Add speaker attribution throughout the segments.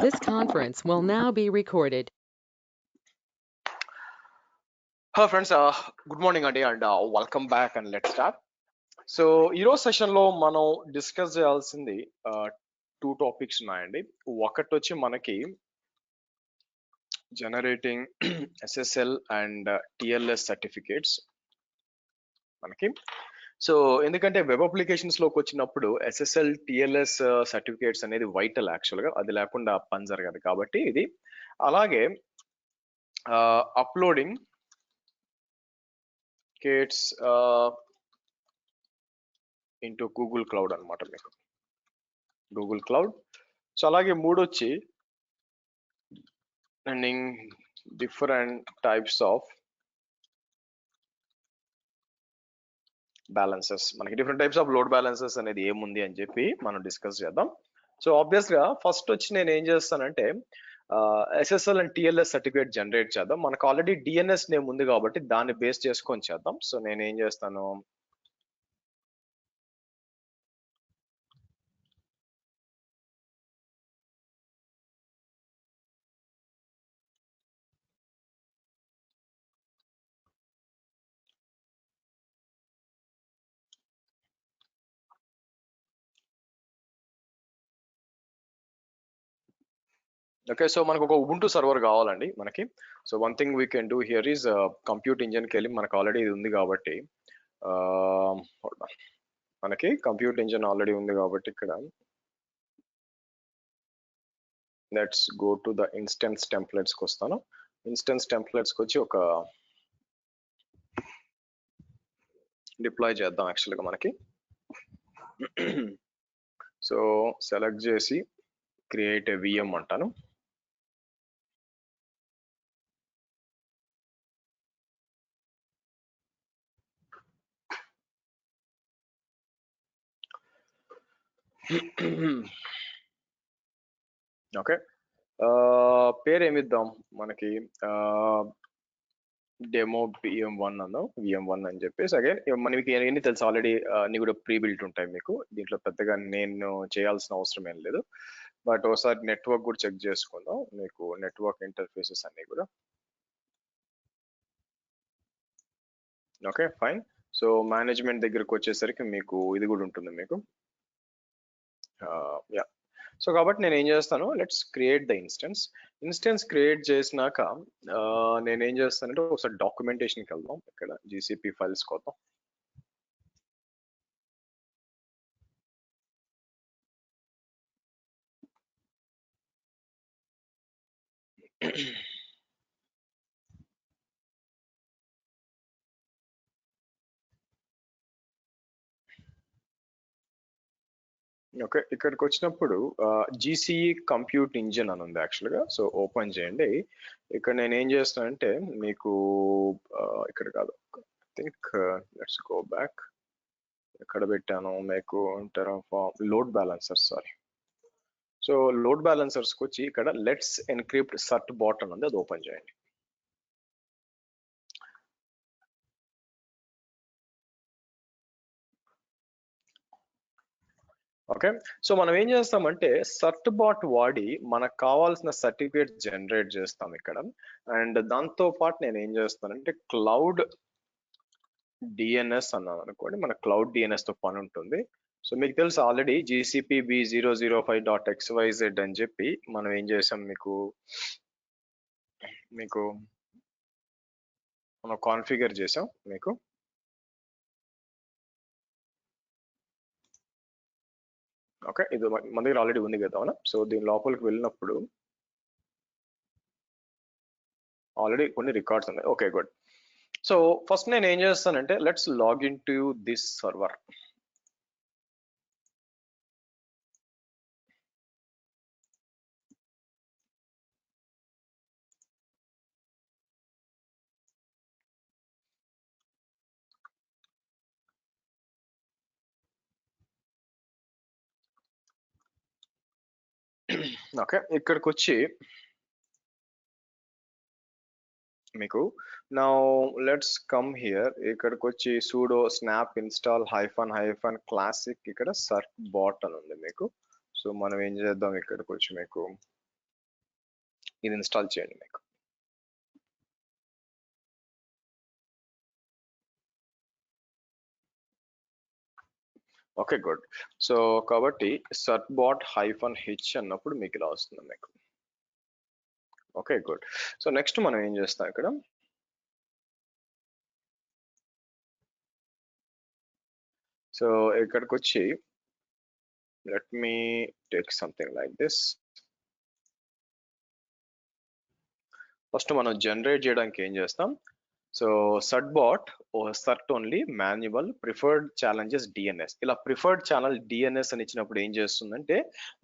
Speaker 1: This conference will now be recorded.
Speaker 2: Hello friends, good morning Adi and welcome back and let's start. So ఈరోజు సెషన్లో మనం discuss చేయాల్సింది two topics ఉన్నాయండి. ఒకటి వచ్చి మనకి generating SSL and TLS certificates మనకి. సో ఎందుకంటే వెబ్ అప్లికేషన్స్ లోకి వచ్చినప్పుడు ఎస్ఎస్ఎల్ టిఎల్ఎస్ సర్టిఫికేట్స్ అనేది వైటల్ యాక్చువల్గా, అది లేకుండా పని జరగదు కాబట్టి ఇది. అలాగే uploading certs into Google cloud అనమాట, మీకు గూగుల్ క్లౌడ్. సో అలాగే మూడు వచ్చి అండింగ్ డిఫరెంట్ టైప్స్ ఆఫ్ బ్యాలెన్సెస్. మనకి different types of load balances అనేది ఏముంది అని చెప్పి మనం డిస్కస్ చేద్దాం. సో ఆబ్వియస్ గా ఫస్ట్ వచ్చి నేను ఏం చేస్తానంటే SSL and TLS certificate generate చేద్దాం. మనకు ఆల్రెడీ డిఎన్ఎస్ నేమ్ ఉంది కాబట్టి దాన్ని బేస్ చేసుకొని చేద్దాం. సో నేను ఏం చేస్తాను, ఓకే. సో మనకు ఒక ఉబుంటూ సర్వర్ కావాలండి మనకి. So one thing we can do here is compute ఇంజిన్కి వెళ్ళి, మనకు ఆల్రెడీ ఇది ఉంది కాబట్టి మనకి కంప్యూట్ ఇంజిన్ ఆల్రెడీ ఉంది కాబట్టి ఇక్కడ let's go to the instance టెంప్లెట్స్కి వస్తాను. ఇన్స్టెన్స్ టెంప్లెట్స్కి వచ్చి ఒక డిప్లాయ్ చేద్దాం యాక్చువల్గా మనకి. సో సెలెక్ట్ చేసి క్రియేట్ ఏ విఎం అంటాను. ఓకే, పేరు ఏమిద్దాం మనకి, డెమో విఎం1 అందాం, విఎం1 అని చెప్పేసి. అగైన్ మనకి ఎన్ని తెలుసు ఆల్రెడీ, అన్ని కూడా ప్రీ బిల్ట్ ఉంటాయి మీకు. దీంట్లో పెద్దగా నేను చేయాల్సిన అవసరం ఏం లేదు. బట్ ఒకసారి నెట్వర్క్ కూడా చెక్ చేసుకుందాం, మీకు నెట్వర్క్ ఇంటర్ఫేసెస్ అన్ని కూడా. Okay fine. సో మేనేజ్మెంట్ దగ్గరకు వచ్చేసరికి మీకు ఇది కూడా ఉంటుంది మీకు. యా, సో కాబట్టి నేను ఏం చేస్తాను, let's create the instance create చేసినాక నేను ఏం చేస్తానంటే ఒకసారి డాక్యుమెంటేషన్కి వెళ్దాం. ఇక్కడ జీసీపీ ఫైల్స్ కోసం ఓకే, ఇక్కడికి వచ్చినప్పుడు జీసీఈ కంప్యూట్ ఇంజిన్ అని ఉంది యాక్చువల్గా. సో ఓపెన్ చేయండి. ఇక్కడ నేను ఏం చేస్తానంటే మీకు ఇక్కడ కాదు, థింక్ లెట్స్ గో బ్యాక్. ఎక్కడ పెట్టాను మీకు, load balancers, sorry. So load బ్యాలెన్సర్స్కి వచ్చి ఇక్కడ లెట్స్ ఎన్క్రిప్ట్ సర్ట్ బాట్ అని ఉంది, అది ఓపెన్ చేయండి. ఓకే, సో మనం ఏం చేస్తామంటే సర్ట్ బాట్ వాడి మనకు కావాల్సిన సర్టిఫికేట్ జనరేట్ చేస్తాం ఇక్కడ. అండ్ దాంతో పాటు నేను ఏం చేస్తానంటే క్లౌడ్ డిఎన్ఎస్ అన్నాను అనుకోండి, మన క్లౌడ్ డిఎన్ఎస్ తో పని ఉంటుంది. సో మీకు తెలుసు ఆల్రెడీ జీసీపీ b005.xyz అని చెప్పి మనం ఏం చేసాం, మీకు మనం కాన్ఫిగర్ చేసాం మీకు. ఓకే, ఇది మన దగ్గర ఆల్రెడీ ఉంది కదా, అవునా? సో దీని లోపలికి వెళ్ళినప్పుడు ఆల్రెడీ కొన్ని రికార్డ్స్ ఉన్నాయి. Okay good. సో ఫస్ట్ నేను ఏం చేస్తానంటే let's login to this server. Okay, ఇక్కడికి వచ్చి మీకు నౌ లెట్స్ కమ్ హియర్. ఇక్కడికి వచ్చి pseudo snap install hyphen classic, ఇక్కడ సర్ట్ బాట్ అని ఉంది మీకు. సో మనం ఏం చేద్దాం, ఇక్కడికి వచ్చి మీకు ఇది ఇన్స్టాల్ చేయండి మీకు. Okay good. సో కాబట్టి certbot-h అన్నప్పుడు మీకు ఇలా వస్తుంది మీకు. Okay good. సో నెక్స్ట్ మనం ఏం చేస్తాం ఇక్కడ, సో ఇక్కడికి వచ్చి let me take something like this. First మనం జనరేట్ చేయడానికి ఏం చేస్తాం, so Certbot cert only manual preferred challenges DNS, ఇలా ప్రిఫర్డ్ ఛానల్ డిఎన్ఎస్ అని ఇచ్చినప్పుడు ఏం చేస్తుందంటే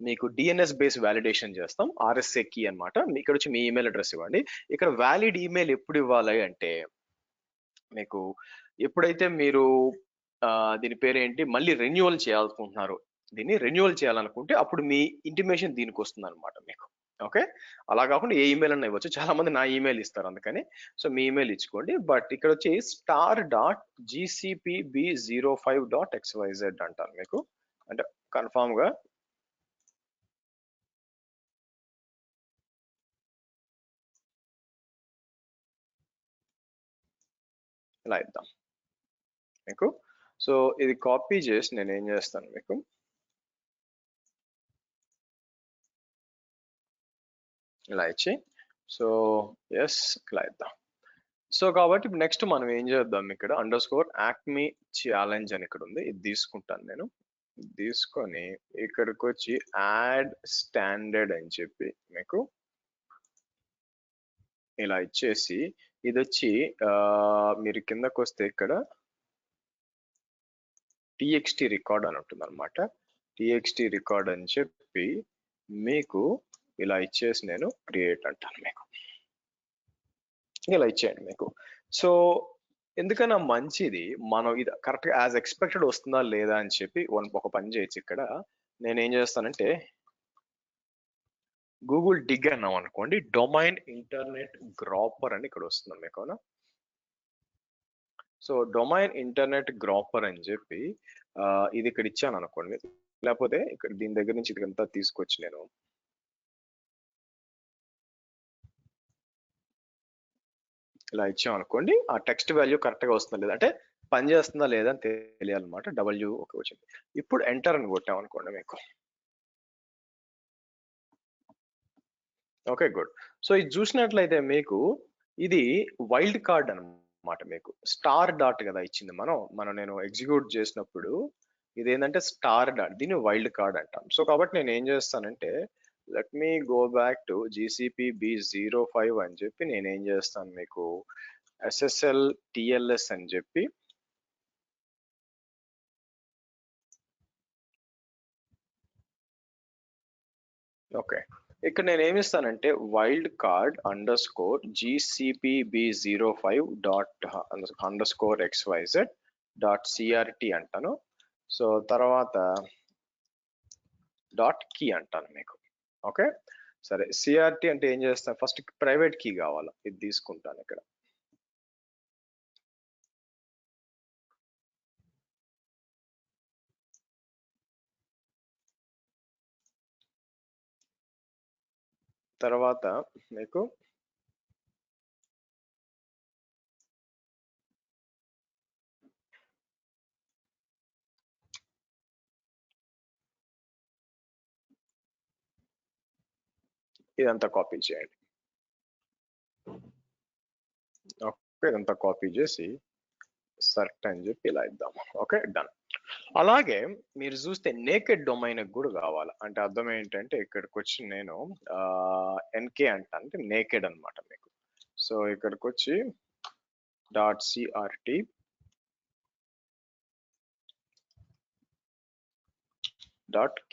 Speaker 2: మీకు డిఎన్ఎస్ బేస్ వ్యాలిడేషన్ చేస్తాం, ఆర్ఎస్ఏ కీ అనమాట. ఇక్కడ వచ్చి మీ ఈమెయిల్ అడ్రస్ ఇవ్వండి. ఇక్కడ వ్యాలిడ్ ఈమెయిల్ ఎప్పుడు ఇవ్వాలి అంటే మీకు ఎప్పుడైతే మీరు దీని పేరేంటి మళ్ళీ రెన్యువల్ చేయాలనుకుంటున్నారు, దీన్ని రెన్యువల్ చేయాలనుకుంటే అప్పుడు మీ ఇంటిమేషన్ దీనికి వస్తుంది అనమాట మీకు. ఓకే, అలా కాకుండా ఏ ఈమెయిల్ అన్నా ఇవ్వచ్చు, చాలా మంది నా ఈమెయిల్ ఇస్తారు అందుకని. సో మీ ఈమెయిల్ ఇచ్చుకోండి. బట్ ఇక్కడ వచ్చి star.gcpb05.xyz అంటాను మీకు, అంటే కన్ఫామ్ గా ఇలా ఇద్దాం మీకు. సో ఇది కాపీ చేసి నేను ఏం చేస్తాను మీకు, ఇలా ఇచ్చి సో ఎస్ ఇలా ఇద్దాం. సో కాబట్టి నెక్స్ట్ మనం ఏం చేద్దాం, ఇక్కడ _acme ఛాలెంజ్ అని ఇక్కడ ఉంది, ఇది తీసుకుంటాను నేను. తీసుకొని ఇక్కడికి వచ్చి యాడ్ స్టాండర్డ్ అని చెప్పి మీకు ఇలా ఇచ్చేసి ఇది వచ్చి మీరు కిందకు వస్తే ఇక్కడ టీఎక్స్టీ రికార్డ్ అని ఉంటుంది అనమాట. టీఎక్స్టీ రికార్డ్ అని చెప్పి మీకు ఇలా ఇచ్చేసి నేను క్రియేట్ అంటాను మీకు, ఇలా ఇచ్చేయండి మీకు. సో ఎందుకన్నా మంచిది, మనం ఇది కరెక్ట్ గా యాజ్ ఎక్స్పెక్టెడ్ వస్తుందా లేదా అని చెప్పి ఒక పని చేయొచ్చు. ఇక్కడ నేను ఏం చేస్తానంటే గూగుల్ డిగ్ అన్నాం అనుకోండి, డొమైన్ ఇంటర్నెట్ గ్రాపర్ అని ఇక్కడ వస్తుంది మీకు, అవునా. సో డొమైన్ ఇంటర్నెట్ గ్రాపర్ అని చెప్పి ఇది ఇక్కడ ఇచ్చాను అనుకోండి, లేకపోతే ఇక్కడ దీని దగ్గర నుంచి ఇదంతా తీసుకొచ్చి నేను ఇలా ఇచ్చాం అనుకోండి, ఆ టెక్స్ట్ వాల్యూ కరెక్ట్ గా వస్తుందా లేదా అంటే పని చేస్తుందా లేదా అని తెలియాలన్నమాట. డబ్ల్యూ ఓకే వచ్చింది. ఇప్పుడు ఎంటర్ అని కొట్టాం అనుకోండి మీకు. Okay good. సో ఇది చూసినట్లయితే మీకు ఇది వైల్డ్ కార్డ్ అన్నమాట. మీకు స్టార్ డాట్ కదా ఇచ్చింది నేను ఎగ్జిక్యూట్ చేసినప్పుడు ఇది ఏంటంటే స్టార్ డాట్, దీన్ని వైల్డ్ కార్డ్ అంటాం. సో కాబట్టి నేను ఏం చేస్తానంటే let me go back to GCP B05 అని చెప్పి నేను ఏం చేస్తాను మీకు SSL TLS అని చెప్పి ఓకే, ఇక్కడ నేను ఏమిస్తానంటే వైల్డ్ కార్డ్ _GCPB05._XYZ.CRT అంటాను. సో తర్వాత డాట్ కీ అంటాను మీకు. ఓకే సరే, సిఆర్టీ అంటే ఏం చేస్తాను, ఫస్ట్ ప్రైవేట్ కీ కావాలి, ఇది తీసుకుంటాను ఇక్కడ. తర్వాత మీకు ఇదంతా కాపీ చేయండి. ఓకే, ఇదంతా కాపీ చేసి సర్ట్ అని చెప్పి ఇలా ఇద్దాం. Okay done. అలాగే మీరు చూస్తే నేకెడ్ డొమైన్ కూడా కావాలి, అంటే అర్థం ఏంటంటే ఇక్కడికి వచ్చి నేను ఎన్కే అంటాను, అంటే నేకెడ్ అనమాట మీకు. సో ఇక్కడికి వచ్చి .CRT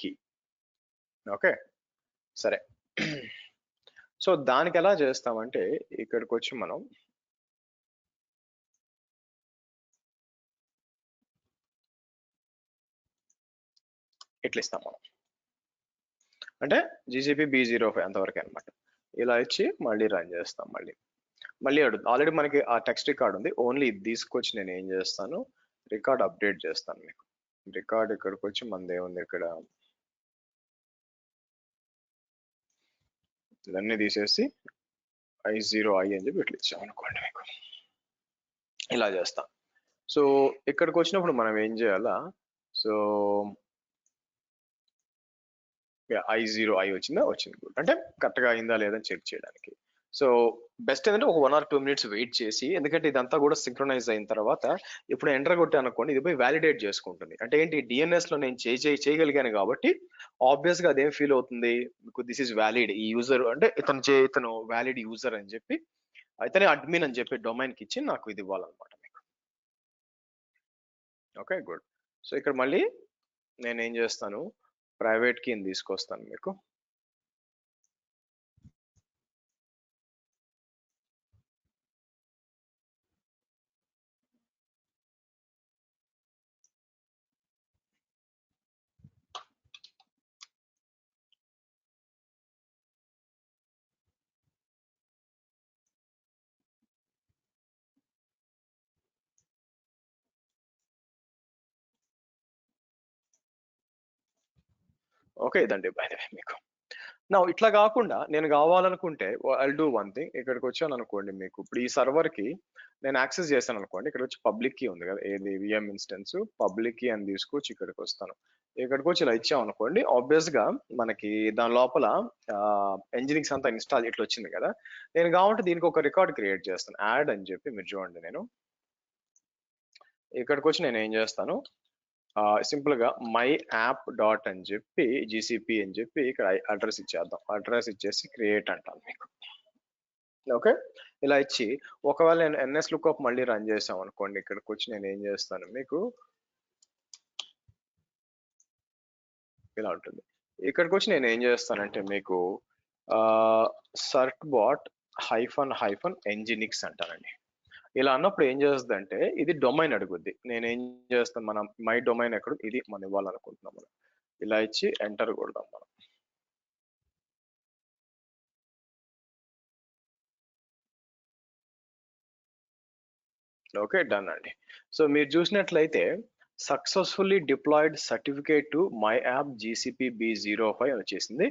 Speaker 2: .key. ఓకే సరే. సో దానికి ఎలా చేస్తామంటే ఇక్కడికి వచ్చి మనం ఇట్లా ఇస్తాం మనం, అంటే GCP B05 అంతవరకు అనమాట. ఇలా ఇచ్చి మళ్ళీ రన్ చేస్తాం. మళ్ళీ అడుగుతుంది, ఆల్రెడీ మనకి ఆ టెక్స్ట్ రికార్డ్ ఉంది, ఓన్లీ ఇది తీసుకొచ్చి నేను ఏం చేస్తాను రికార్డ్ అప్డేట్ చేస్తాను మీకు. రికార్డ్ ఇక్కడికి వచ్చి మనది ఏముంది ఇక్కడ ఇదన్నీ తీసేసి I0I అని చెప్పి ఇట్లా ఇచ్చాం అనుకోండి మీకు. ఇలా చేస్తాం. సో ఇక్కడికి వచ్చినప్పుడు మనం ఏం చేయాలా, సో I0I వచ్చిందా, వచ్చింది, అంటే కరెక్ట్గా అయిందా లేదని చెక్ చేయడానికి. సో బెస్ట్ ఏంటంటే ఒక 1 or 2 minutes వెయిట్ చేసి, ఎందుకంటే ఇదంతా కూడా సింక్రొనైజ్ అయిన తర్వాత ఇప్పుడు ఎంటర్ కొట్టాను అనుకోండి, ఇది పోయి వ్యాలిడేట్ చేసుకుంటుంది. అంటే ఏంటి, డిఎన్ఎస్ లో నేను చేయగలిగాను కాబట్టి ఆబ్వియస్ గా అదేం ఫీల్ అవుతుంది మీకు, దిస్ ఇస్ వ్యాలిడ్, ఈ యూజర్ అంటే ఇతను వ్యాలిడ్ యూజర్ అని చెప్పి, ఇతనే అడ్మిన్ అని చెప్పి డొమైన్ కి ఇచ్చి నాకు ఇది ఇవ్వాలన్నమాట మీకు. Okay good. సో ఇక్కడ మళ్ళీ నేను ఏం చేస్తాను, ప్రైవేట్ కీని తీసుకొస్తాను మీకు. ఓకే ఇదండి బై ద వే మీకు. నా ఇట్లా కాకుండా నేను కావాలనుకుంటే ఐల్ డూ వన్ థింగ్, ఇక్కడికి వచ్చాను అనుకోండి మీకు, ఇప్పుడు ఈ సర్వర్ కి నేను యాక్సెస్ చేశాను అనుకోండి, ఇక్కడ వచ్చి పబ్లిక్ కీ ఉంది కదా, ఏది విఎం ఇన్స్టెన్స్ పబ్లిక్ కీ అని తీసుకొచ్చి ఇక్కడికి వస్తాను. ఇక్కడికి వచ్చి ఇలా ఇచ్చాం అనుకోండి, ఆబ్వియస్ గా మనకి దాని లోపల ఎంజినిక్స్ అంతా ఇన్స్టాల్ ఇట్లా వచ్చింది కదా. నేను కావాలంటే దీనికి ఒక రికార్డ్ క్రియేట్ చేస్తాను, యాడ్ అని చెప్పి. మీరు చూడండి, నేను ఇక్కడికి వచ్చి నేను ఏం చేస్తాను, సింపుల్ గా మై యాప్ డాట్ అని చెప్పి జీసీపీ అని చెప్పి ఇక్కడ అడ్రస్ ఇచ్చేద్దాం. అడ్రస్ ఇచ్చేసి క్రియేట్ అంటాను మీకు. ఓకే ఇలా ఇచ్చి, ఒకవేళ నేను ఎన్ఎస్ లుక్అప్ మళ్ళీ రన్ చేసాం అనుకోండి, ఇక్కడికి వచ్చి నేను ఏం చేస్తాను మీకు, ఇలా ఉంటుంది. ఇక్కడికి వచ్చి నేను ఏం చేస్తానంటే మీకు సర్ట్ బాట్ హైఫన్ ఎంజినిక్స్ అంటానండి. ఇలా అన్నప్పుడు ఏం చేస్తుంది అంటే, ఇది డొమైన్ అడుగుద్ది. నేను ఏం చేస్తాను, మనం మై డొమైన్ ఎక్కడ ఇది మనం ఇవ్వాలనుకుంటున్నాం, మనం ఇలా ఇచ్చి ఎంటర్ కొడదాం మనం. ఓకే డన్ అండి. సో మీరు చూసినట్లయితే successfully deployed certificate to my app GCP B05 అని వచ్చేసింది.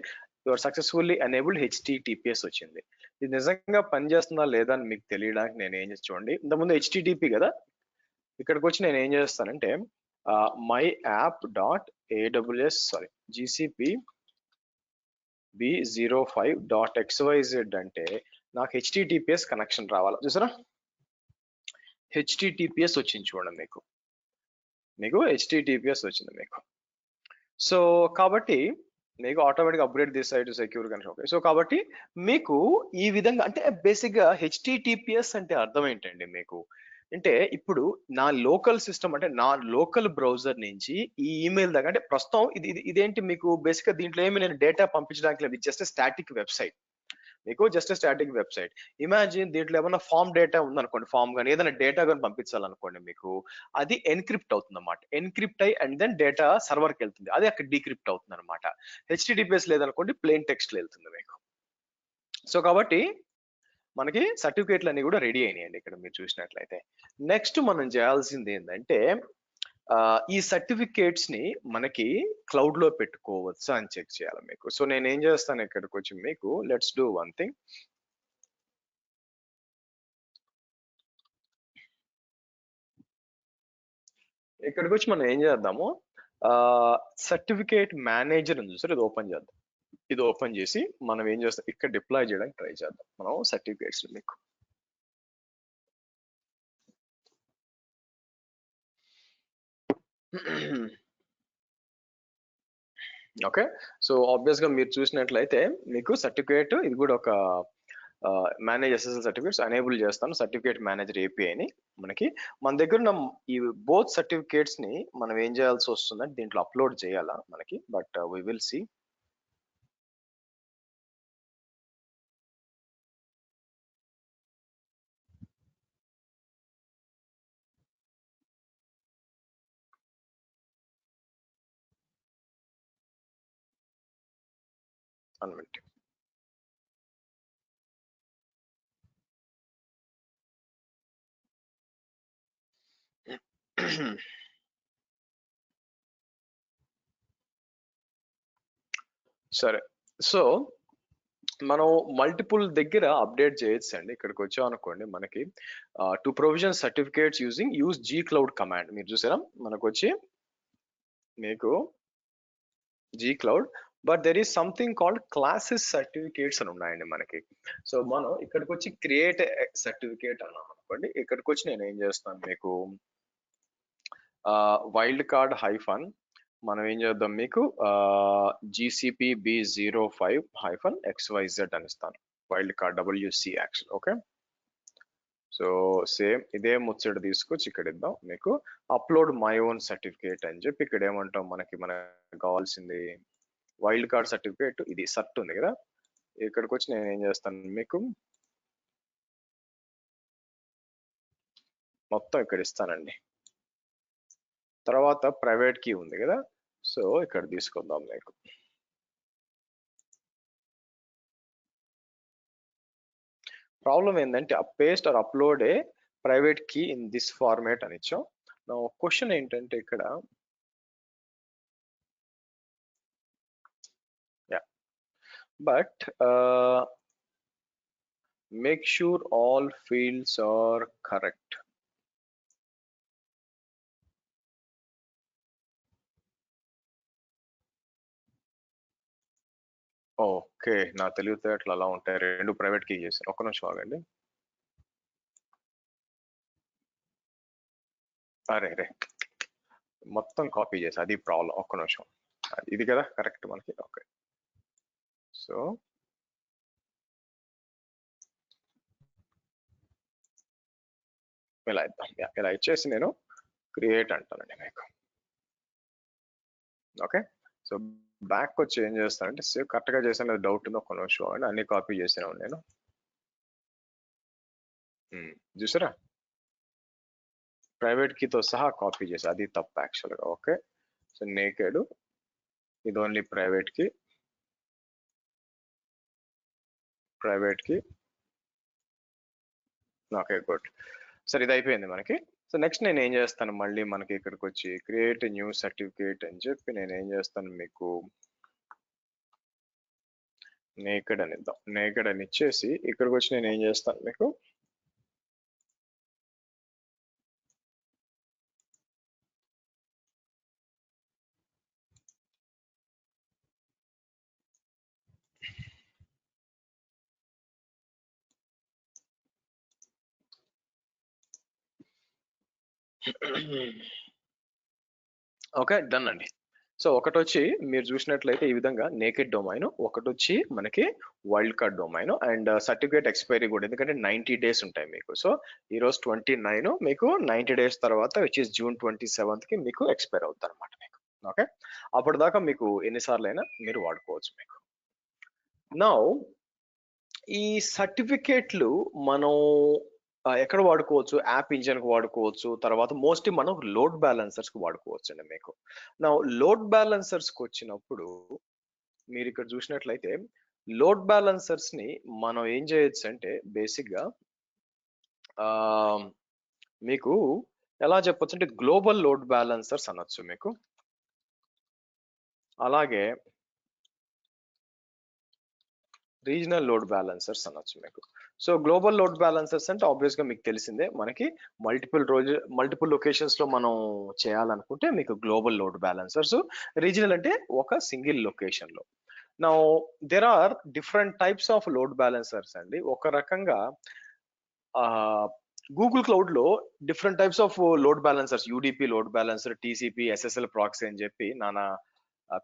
Speaker 2: యువర్ సక్సెస్ఫుల్లీ ఎనేబుల్డ్ HTTPS వచ్చింది. ఇది నిజంగా పనిచేస్తుందా లేదా అని మీకు తెలియడానికి నేను ఏం చేసి చూడండి, ఇంతకుముందు HTTP కదా, ఇక్కడికి వచ్చి నేను ఏం చేస్తానంటే my app dot AWS GCP B05.xyz అంటే నాకు HTTPS కనెక్షన్ రావాలి. చూసారా, HTTPS వచ్చింది చూడండి, మీకు HTTPS వచ్చింది మీకు. సో కాబట్టి మీకు automatic upgrade this site secure connection. Okay, so కాబట్టి మీకు ఈ విధంగా, అంటే బేసిక్ గా HTTPS అంటే అర్థం ఏంటండి మీకు అంటే, ఇప్పుడు నా లోకల్ సిస్టమ్ అంటే నా లోకల్ బ్రౌజర్ నుంచి ఈ ఈమెయిల్ దాకా, అంటే ప్రస్తుతం ఇదేంటి మీకు బేసిక్ గా దీంట్లో ఏమి నేను డేటా పంపించడానికి లేదు, జస్ట్ స్టాటిక్ వెబ్సైట్ మీకు, జస్ట్ స్టాటిక్ వెబ్సైట్. ఇమాజిన్ దీంట్లో ఏమైనా ఫామ్ డేటా ఉందనుకోండి, ఫామ్ కానీ ఏదైనా డేటా కానీ పంపించాలనుకోండి మీకు, అది ఎన్క్రిప్ట్ అవుతుంది అన్నమాట. ఎన్క్రిప్ట్ అయ్యి అండ్ దెన్ డేటా సర్వర్కి వెళ్తుంది, అది అక్కడ డీక్రిప్ట్ అవుతుంది అనమాట. HTTPS లేదనుకోండి, ప్లెయిన్ టెక్స్ట్ వెళ్తుంది మీకు. సో కాబట్టి మనకి సర్టిఫికేట్లు అన్ని కూడా రెడీ అయినాయండి ఇక్కడ మీరు చూసినట్లయితే. నెక్స్ట్ మనం చేయాల్సింది ఏంటంటే, ఈ సర్టిఫికేట్స్ ని మనకి క్లౌడ్ లో పెట్టుకోవచ్చా అని చెక్ చేయాలి మీకు. సో నేను ఏం చేస్తాను, ఇక్కడికి వచ్చి మీకు లెట్స్ డూ వన్ థింగ్. ఇక్కడికి వచ్చి మనం ఏం చేద్దాము, సర్టిఫికేట్ మేనేజర్ ఉంది సార్, ఇది ఓపెన్ చేద్దాం. ఇది ఓపెన్ చేసి మనం ఏం చేస్తాం, ఇక్కడ డిప్లాయ్ చేయడానికి ట్రై చేద్దాం మనం సర్టిఫికేట్స్ మీకు. ఓకే, సో ఆబ్వియస్ గా మీరు చూసినట్లయితే మీకు సర్టిఫికేట్ ఇది కూడా ఒక మేనేజ్ SSL సర్టిఫికేట్స్ ఎనేబుల్ చేస్తాను, సర్టిఫికేట్ మేనేజర్ APIని మనకి. మన దగ్గర ఉన్న ఈ బోత్ సర్టిఫికేట్స్ ని మనం ఏం చేయాల్సి వస్తుందంటే దీంట్లో అప్లోడ్ చేయాలా మనకి, but we will see. One minute. సరే, సో మనం మల్టిపుల్ దగ్గర అప్డేట్ చేయొచ్చు అండి. ఇక్కడికి వచ్చాం అనుకోండి మనకి to provision certificates use G cloud command మీరు చూసారా మనకు వచ్చి మీకు G cloud but there is something called classes certificates అని ఉన్నాయండి మనకి. సో మనం ఇక్కడికి వచ్చి క్రియేట్ సర్టిఫికేట్ అన్నాం అనుకోండి. ఇక్కడికి వచ్చి నేను ఏం చేస్తాను మీకు వైల్డ్ కార్డ్ హైఫన్ మనం ఏం చేద్దాం మీకు జీసీపీ B05-XYZ అని ఇస్తాను. Wild card WC action okay. So same ఇదే ముచ్చట తీసుకొచ్చి ఇక్కడ ఇద్దాం మీకు అప్లోడ్ మై ఓన్ సర్టిఫికేట్ అని చెప్పి ఇక్కడ ఏమంటాం మనకు కావాల్సింది వైల్డ్ కార్డ్ సర్టిఫికేట్ ఇది సర్ట్ ఉంది కదా. ఇక్కడికి వచ్చి నేను ఏం చేస్తాను మీకు మొత్తం ఇక్కడ ఇస్తానండి. తర్వాత ప్రైవేట్ కీ ఉంది కదా, సో ఇక్కడ తీసుకుందాం మీకు. ప్రాబ్లం ఏంటంటే paste or upload a private key in this format అని ఇచ్చాం. నా క్వశ్చన్ ఏంటంటే ఇక్కడ but make sure all fields are correct. Okay నా తెలివితేటలు అలా ఉంటాయి. 2 ప్రైవేట్ కీ చేశాను. ఒక్క నిమిషం ఆగండి. అరే రే మొత్తం కాపీ చేసి అది ప్రాబ్లం. ఒక్క నిమిషం ఇది కదా కరెక్ట్ మనకి. ఓకే సో ఇలా ఇద్దాం. ఇలా ఇచ్చేసి నేను క్రియేట్ అంటానండి మీకు. ఓకే సో బ్యాక్ వచ్చి ఏం చేస్తానంటే సేవ్ కరెక్ట్ గా చేసాను డౌట్ ఉంది. ఒక్క నిమిషం అండి అన్ని కాపీ చేసాను నేను. చూసారా ప్రైవేట్ కీతో సహా కాపీ చేసి అది తప్పు యాక్చువల్గా. ఓకే సో నేకెడ్ ఇది ఓన్లీ ప్రైవేట్ కి ఓకే గుడ్. సరే ఇది అయిపోయింది మనకి. సో నెక్స్ట్ నేను ఏం చేస్తాను మళ్ళీ మనకి ఇక్కడికి వచ్చి క్రియేట్ న్యూ సర్టిఫికేట్ అని చెప్పి నేను ఏం చేస్తాను మీకు నేకెడ్ అని ఇద్దాం. నేకెడ్ అని ఇచ్చేసి ఇక్కడికి వచ్చి నేను ఏం చేస్తాను మీకు ఓకే డన్ అండి. సో ఒకటి వచ్చి మీరు చూసినట్లయితే ఈ విధంగా నేకెడ్ డొమైన్, ఒకటి వచ్చి మనకి wild card domain and certificate expiry కూడా, ఎందుకంటే 90 days ఉంటాయి మీకు. సో ఈ రోజు 29 మీకు 90 days తర్వాత విచ్ ఇస్ June 27th కి మీకు ఎక్స్పైర్ అవుతుంది అనమాట మీకు. ఓకే అప్పటిదాకా మీకు ఎన్నిసార్లు అయినా మీరు వాడుకోవచ్చు మీకు. నౌ ఈ సర్టిఫికేట్లు మనం ఎక్కడ వాడుకోవచ్చు? యాప్ ఇంజిన్ కి వాడుకోవచ్చు. తర్వాత మోస్ట్లీ మనం లోడ్ బ్యాలెన్సర్స్ కి వాడుకోవచ్చు అండి మీకు. నా లోడ్ బ్యాలెన్సర్స్ కి వచ్చినప్పుడు మీరు ఇక్కడ చూసినట్లయితే లోడ్ బ్యాలెన్సర్స్ ని మనం ఏం చేయొచ్చు అంటే బేసిక్ గా మీకు ఎలా చెప్పొచ్చు అంటే గ్లోబల్ లోడ్ బ్యాలెన్సర్స్ అనొచ్చు మీకు. అలాగే రీజనల్ లోడ్ బ్యాలెన్సర్స్ అనొచ్చు మీకు. సో గ్లోబల్ లోడ్ బ్యాలెన్సర్స్ అంటే ఆబ్వియస్ గా మీకు తెలిసిందే మనకి మల్టిపుల్ లొకేషన్స్ లో మనం చేయాలనుకుంటే మీకు గ్లోబల్ లోడ్ బ్యాలెన్సర్స్. రీజనల్ అంటే ఒక సింగిల్ లొకేషన్ లో. Now there are different types of load balancers అండి. ఒక రకంగా గూగుల్ క్లౌడ్ లో different types of load balancers, UDP load balancer, TCP, SSL proxy అని చెప్పి నానా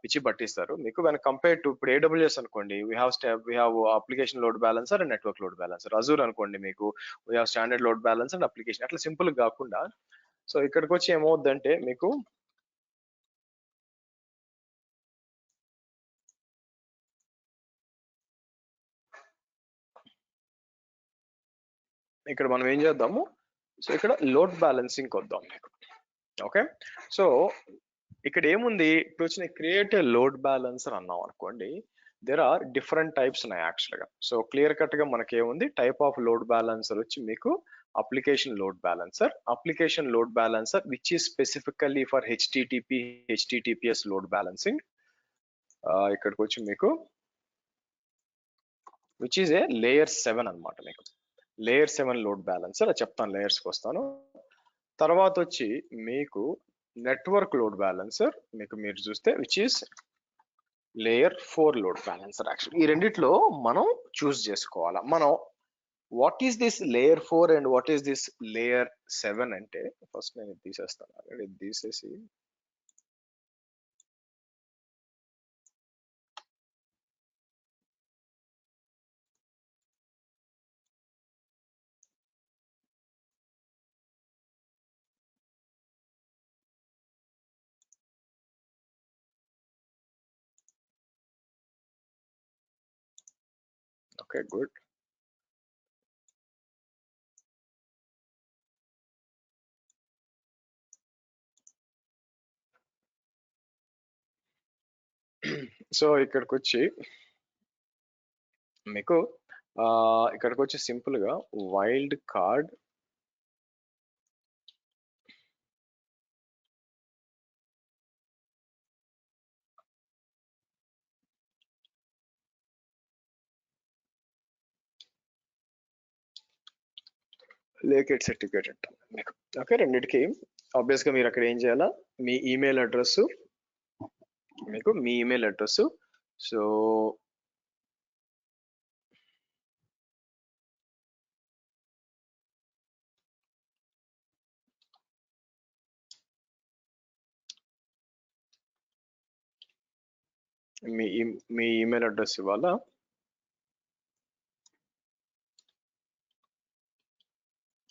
Speaker 2: పిచ్చి పట్టిస్తారు మీకు. వెన్ కంపేర్ టు ఇప్పుడు AWS అనుకోండి, we have application load balancer and network load balancer. Azure అనుకోండి మీకు we have standard load balancer and application. అట్లా సింపుల్ కాకుండా సో ఇక్కడికి వచ్చి ఏమవుద్దంటే మీకు ఇక్కడ మనం ఏం చేద్దాము, సో ఇక్కడ లోడ్ బ్యాలెన్సింగ్ వద్దాం మీకు. ఓకే సో ఇక్కడ ఏముంది, ఇప్పుడు వచ్చిన క్రియేట్ లోడ్ బ్యాలెన్సర్ అన్నాం అనుకోండి, దేర్ ఆర్ డిఫరెంట్ టైప్స్ ఉన్నాయి యాక్చువల్ గా. సో క్లియర్ కట్ గా మనకి ఏముంది, టైప్ ఆఫ్ లోడ్ బ్యాలెన్సర్ వచ్చి మీకు application load balancer which is specifically for HTTPS load balancing. ఇక్కడికి వచ్చి మీకు విచ్ ఈజ్ ఏ లేయర్ 7 అనమాట. మీకు లేయర్ 7 లోడ్ బ్యాలెన్సర్ అది చెప్తాను, లేయర్స్కి వస్తాను. తర్వాత వచ్చి మీకు నెట్వర్క్ లోడ్ బ్యాలెన్సర్ మీకు మీరు చూస్తే which is layer 4 load balancer. Actually ఈ రెండిట్లో మనం చూస్ చేసుకోవాలా మనం what is this layer 4 and what is this layer 7 అంటే. ఫస్ట్ నేను ఇది తీసేస్తాను, ఇది తీసేసి ఓకే గుడ్. సో ఇక్కడికి వచ్చి మీకు ఇక్కడికి వచ్చి సింపుల్ గా వైల్డ్ కార్డ్ లేకెట్ సర్టిఫికేట్ అంటాం మీకు. ఓకే, రెండింటికి ఆబ్వియస్ గా మీరు అక్కడ ఏం చేయాలా, మీ ఈమెయిల్ అడ్రస్, మీకు మీ ఈమెయిల్ అడ్రస్. సో మీ ఈమెయిల్ అడ్రస్ ఇవ్వాలా.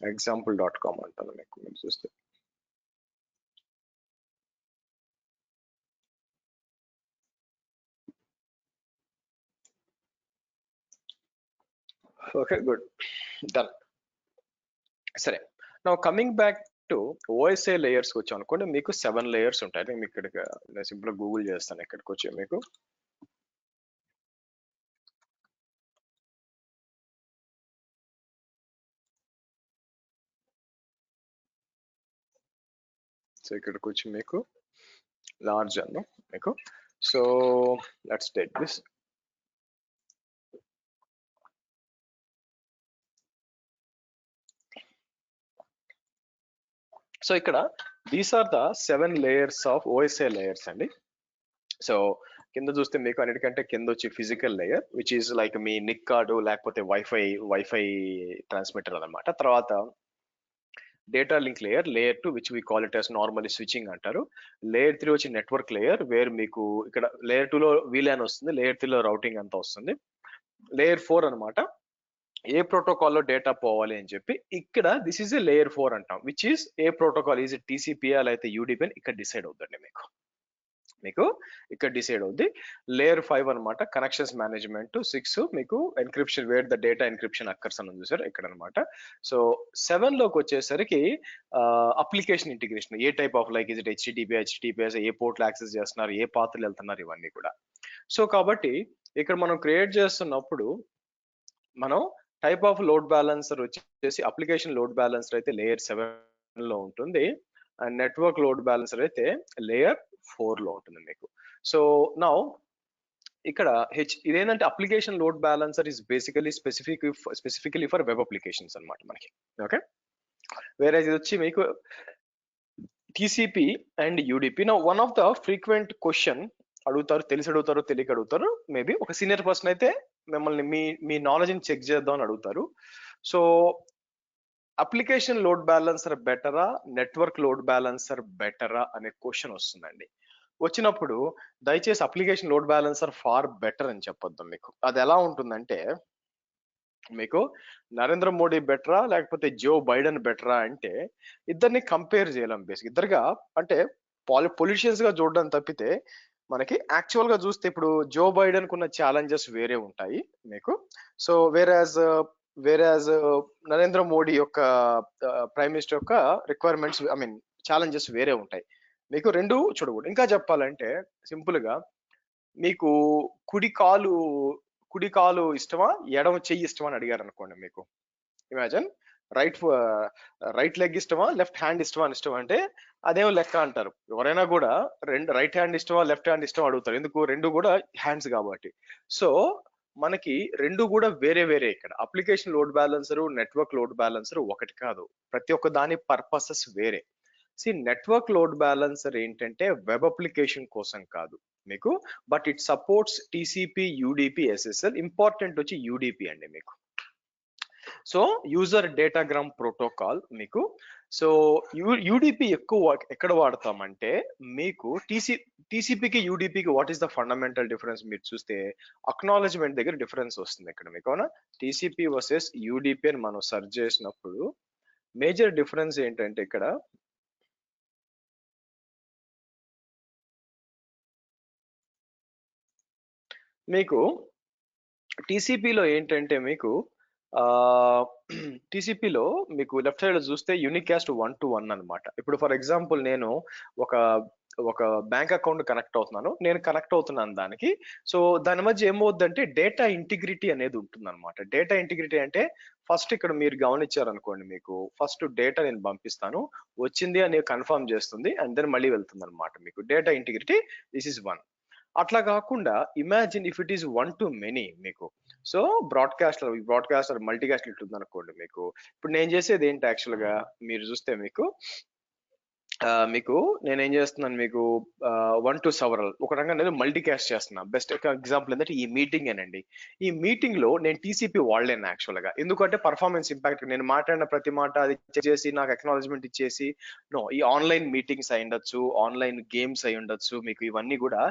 Speaker 2: example.com అంటాను మీకు మీరు చూస్తే. Okay good, done. సరే, నా coming back to OSA layers వచ్చాం అనుకోండి, మీకు 7 లేయర్స్ ఉంటాయి. మీకు ఇక్కడికి నేను సింపుల్ గూగుల్ చేస్తాను. ఇక్కడికి వచ్చి మీకు సో ఇక్కడికి వచ్చి మీకు లార్జ్ అను మీకు. So let's take this. So ఇక్కడ these are the 7 layers of OSA layers అండి. సో కింద చూస్తే మీకు అన్నిటికంటే కింద వచ్చి physical layer which is like మీ నిక్ కార్డు లేకపోతే వైఫై ట్రాన్స్మిటర్ అన్నమాట. తర్వాత data link layer, layer 2 which we call it as normally switching అంటారు. లేయర్ 3 వచ్చి నెట్వర్క్ లేయర్ వేర్ మీకు ఇక్కడ లేయర్ 2 లో వీలాన్ వస్తుంది, లేయర్ 3 లో రౌటింగ్ అంతా వస్తుంది. లేయర్ 4 అన్నమాట, ఏ ప్రోటోకాల్లో డేటా పోవాలి అని చెప్పి. ఇక్కడ దిస్ ఈజ్ ఏ లేయర్ 4 అంటాం which is a protocol is TCP అయితే యూడీపీ ఇక్కడ డిసైడ్ అవుతుంది. మీకు ఇక్కడ డిసైడ్ అవుద్ది. లేయర్ 5 అనమాట కనెక్షన్స్ మేనేజ్మెంట్. 6 మీకు encryption where the data encryption occurs అని ఉంది సార్ ఇక్కడ అనమాట. సో 7 లోకి వచ్చేసరికి అప్లికేషన్ ఇంటిగ్రేషన్, ఏ type of like is it HTTPS, ఏ పోర్ట్లు యాక్సెస్ చేస్తున్నారు, ఏ పాత్రలు వెళ్తున్నారు, ఇవన్నీ కూడా. సో కాబట్టి ఇక్కడ మనం క్రియేట్ చేస్తున్నప్పుడు మనం టైప్ ఆఫ్ లోడ్ బ్యాలెన్సర్ వచ్చేసి అప్లికేషన్ లోడ్ బ్యాలెన్సర్ అయితే లేయర్ 7 లో ఉంటుంది, అండ్ నెట్వర్క్ లోడ్ బ్యాలెన్సర్ అయితే లేయర్ 4 లో ఉంటుంది మీకు. సో నౌ ఇక్కడ ఇదేంటంటే application load balancer is basically specifically for web applications అన్నమాట మనకి. ఓకే, వేరే ఇది వచ్చి మీకు TCP and UDP. Now one of the frequent question అడుగుతారు, తెలిసి అడుగుతారు, తెలియక అడుగుతారు. మేబీ ఒక సీనియర్ పర్సన్ అయితే మిమ్మల్ని మీ నాలెడ్జ్ని చెక్ చేద్దాం అని అడుగుతారు. సో అప్లికేషన్ లోడ్ బ్యాలెన్సర్ బెటరా, నెట్వర్క్ లోడ్ బ్యాలెన్సర్ బెటరా అనే క్వశ్చన్ వస్తుందండి. వచ్చినప్పుడు దయచేసి application load balancer far better అని చెప్పొద్దాం మీకు. అది ఎలా ఉంటుందంటే మీకు నరేంద్ర మోడీ బెటరా లేకపోతే జో బైడెన్ బెటరా అంటే ఇద్దరిని కంపేర్ చేయలేం. బేసిక్ ఇద్దరుగా అంటే పొలిటీషియన్స్ గా చూడడం తప్పితే మనకి యాక్చువల్ గా చూస్తే ఇప్పుడు జో బైడెన్ కున్న ఛాలెంజెస్ వేరే ఉంటాయి మీకు. సో వేరేజ్ నరేంద్ర మోడీ యొక్క ప్రైమ్ మినిస్టర్ యొక్క రిక్వైర్మెంట్స్ ఛాలెంజెస్ వేరే ఉంటాయి మీకు. రెండు చూడకూడదు. ఇంకా చెప్పాలంటే సింపుల్ గా మీకు కుడి కాలు ఇష్టమా, ఎడమ చెయ్యి ఇష్టమా అని అడిగారు అనుకోండి మీకు. ఇమాజిన్ రైట్ లెగ్ ఇష్టమా, లెఫ్ట్ హ్యాండ్ ఇష్టమా అని ఇష్టం అంటే అదేమో లెక్క అంటారు. ఎవరైనా కూడా రైట్ హ్యాండ్ ఇష్టమా, లెఫ్ట్ హ్యాండ్ ఇష్టమా అడుగుతారు. ఎందుకు? రెండు కూడా హ్యాండ్స్ కాబట్టి. సో మనకి రెండు కూడా వేరే వేరే. ఇక్కడ application load balancer, network load balancer ఒకటి కాదు. ప్రతి ఒక్క దాని పర్పసెస్ వేరే. నెట్వర్క్ లోడ్ బ్యాలెన్సర్ ఏంటంటే వెబ్ అప్లికేషన్ కోసం కాదు మీకు, but it supports TCP, UDP, SSL. Important వచ్చి యూడిపి అండి మీకు. సో యూజర్ డేటాగ్రామ్ ప్రోటోకాల్ మీకు. సో యూడిపి ఎక్కువ ఎక్కడ వాడతామంటే మీకు టీసీపీకి యూడిపికి what is the fundamental difference మీరు చూస్తే అక్నాలెడ్జ్మెంట్ దగ్గర డిఫరెన్స్ వస్తుంది ఇక్కడ మీకు. అవునా, టీసీపీ వర్సెస్ యూడిపి అని మనం సెర్చ్ చేసినప్పుడు మేజర్ డిఫరెన్స్ ఏంటంటే ఇక్కడ మీకు టీసీపీలో ఏంటంటే మీకు టీసీపీలో మీకు లెఫ్ట్ సైడ్ చూస్తే యూనికాస్ట్ 1 to 1 అనమాట. ఇప్పుడు ఫర్ ఎగ్జాంపుల్ నేను ఒక బ్యాంక్ అకౌంట్ కనెక్ట్ అవుతున్నాను, నేను కనెక్ట్ అవుతున్నాను దానికి. సో దాని మధ్య ఏమవుద్దంటే డేటా ఇంటిగ్రిటీ అనేది ఉంటుంది అనమాట. డేటా ఇంటిగ్రిటీ అంటే ఫస్ట్ ఇక్కడ మీరు గమనించారనుకోండి, మీకు ఫస్ట్ డేటా నేను పంపిస్తాను, వచ్చింది అని కన్ఫర్మ్ చేస్తుంది, అండ్ దెన్ మళ్ళీ వెళ్తుంది అనమాట. మీకు డేటా ఇంటిగ్రిటీ దిస్ ఇస్ 1. అట్లా కాకుండా imagine if it is 1 to many మీకు. సో బ్రాడ్కాస్టర్ మల్టీకాస్ట్ ఉంటుంది అనుకోండి మీకు. ఇప్పుడు నేను చేసేది ఏంటి యాక్చువల్ గా మీరు చూస్తే మీకు నేనేం చేస్తున్నాను, మీకు 1 to several ఒక రకంగా నేను మల్టీకాస్ట్ చేస్తున్నా. బెస్ట్ ఎగ్జాంపుల్ ఏంటంటే ఈ మీటింగ్ ఏనండి. ఈ మీటింగ్ లో నేను టీసీపీ వాడలేను యాక్చువల్ గా, ఎందుకంటే పర్ఫార్మెన్స్ ఇంపాక్ట్. నేను మాట్లాడిన ప్రతి మాట అది చేసి నాకు అక్నాలెడ్జ్మెంట్ ఇచ్చేసి ఈ ఆన్లైన్ మీటింగ్స్ అయి ఉండొచ్చు, ఆన్లైన్ గేమ్స్ అయి ఉండొచ్చు, మీకు ఇవన్నీ కూడా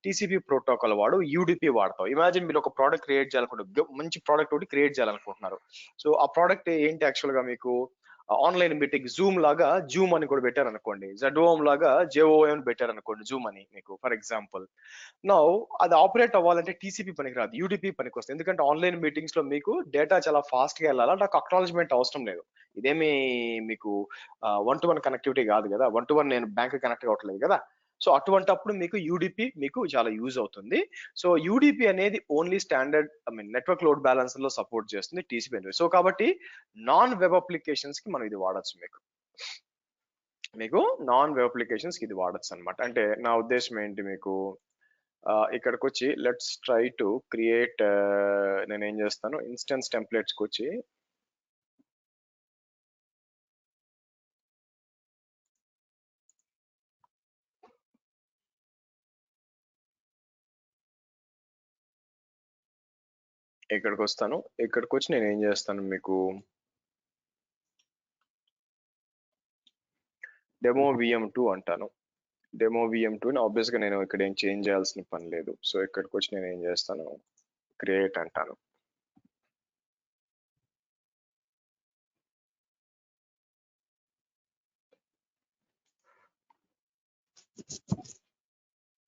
Speaker 2: టీసీపీ ప్రోటోకాల్ వాడు యూడిపి వాడతాం. ఇమాజిన్ మీరు ఒక ప్రోడక్ట్ క్రియేట్ చేయాలనుకుంటే, మంచి ప్రోడక్ట్ ఒకటి క్రియేట్ చేయాలనుకుంటున్నారు. సో ఆ ప్రోడక్ట్ ఏంటి యాక్చువల్ గా మీకు ఆన్లైన్ మీటింగ్ జూమ్ లాగా జూమ్ అని కూడా పెట్టారు అనుకోండి, జెడ్ఓఎం లాగా జేఓఎం పెట్టారు అనుకోండి జూమ్ అని మీకు ఫర్ ఎగ్జాంపుల్. నౌ అది ఆపరేట్ అవ్వాలంటే టీసీపీ పనికి రాదు, యూడిపి పనికి వస్తుంది. ఎందుకంటే ఆన్లైన్ మీటింగ్స్ లో మీకు డేటా చాలా ఫాస్ట్ గా వెళ్ళాలా, నాకు అక్నాలెడ్జ్మెంట్ అవసరం లేదు. ఇదేమి మీకు 1 to 1 కనెక్టివిటీ కాదు కదా, 1 to 1 నేను బ్యాంక్ కనెక్ట్ అవ్వట్లేదు కదా. సో అటువంటప్పుడు మీకు యూడిపి మీకు చాలా యూజ్ అవుతుంది. సో యూడిపి అనేది only standard network load balancer లో సపోర్ట్ చేస్తుంది టీసీపీ అనేది. సో కాబట్టి నాన్ వెబ్ అప్లికేషన్స్ కి మనం ఇది వాడచ్చు. మీకు నాన్ వెబ్ అప్లికేషన్స్ కి ఇది వాడచ్చు అనమాట. అంటే నా ఉద్దేశం ఏంటి, మీకు ఇక్కడికి వచ్చి లెట్స్ ట్రై టు క్రియేట్, నేను ఏం చేస్తాను ఇన్స్టెన్స్ టెంప్లెట్స్ కి వచ్చి ఇక్కడికి వస్తాను. ఇక్కడికి వచ్చి నేను ఏం చేస్తాను, మీకు డెమో VM2 అంటాను. డెమో VM2 ఆబ్వియస్ గా నేను ఇక్కడ ఏం చేంజ్ చేయాల్సిన పని లేదు. సో ఇక్కడికి వచ్చి నేను ఏం చేస్తాను, క్రియేట్ అంటాను.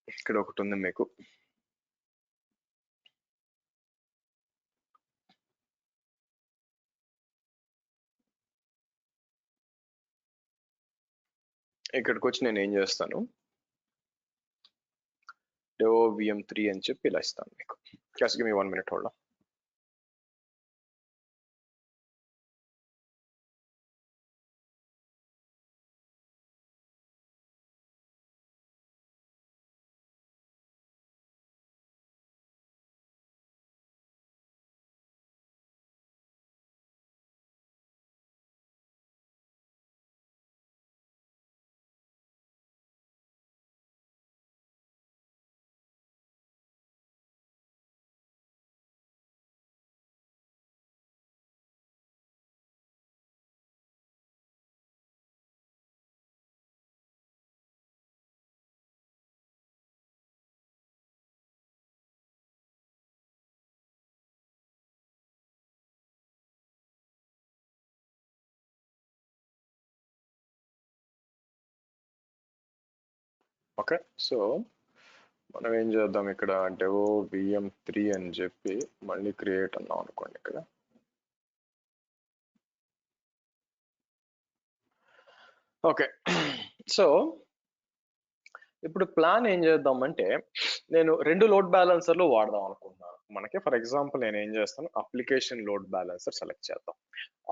Speaker 2: ఇక్కడ ఒకటి ఉంది మీకు. ఇక్కడికి వచ్చి నేను ఏం చేస్తాను, డెమో VM3 అని చెప్పి ఇలా ఇస్తాను మీకు. Just give me 1 minute hold. Okay, so మనం ఏం చేద్దాం, ఇక్కడ డెవో VM3 అని చెప్పి మళ్ళీ క్రియేట్ అన్నాం అనుకోండి ఇక్కడ. ఓకే, సో ఇప్పుడు ప్లాన్ ఏం చేద్దామంటే నేను 2 లోడ్ బ్యాలెన్సర్లు వాడదాం అనుకుంటున్నాను. మనకి ఫర్ ఎగ్జాంపుల్ నేను ఏం చేస్తాను, అప్లికేషన్ లోడ్ బ్యాలెన్సర్ సెలెక్ట్ చేద్దాం.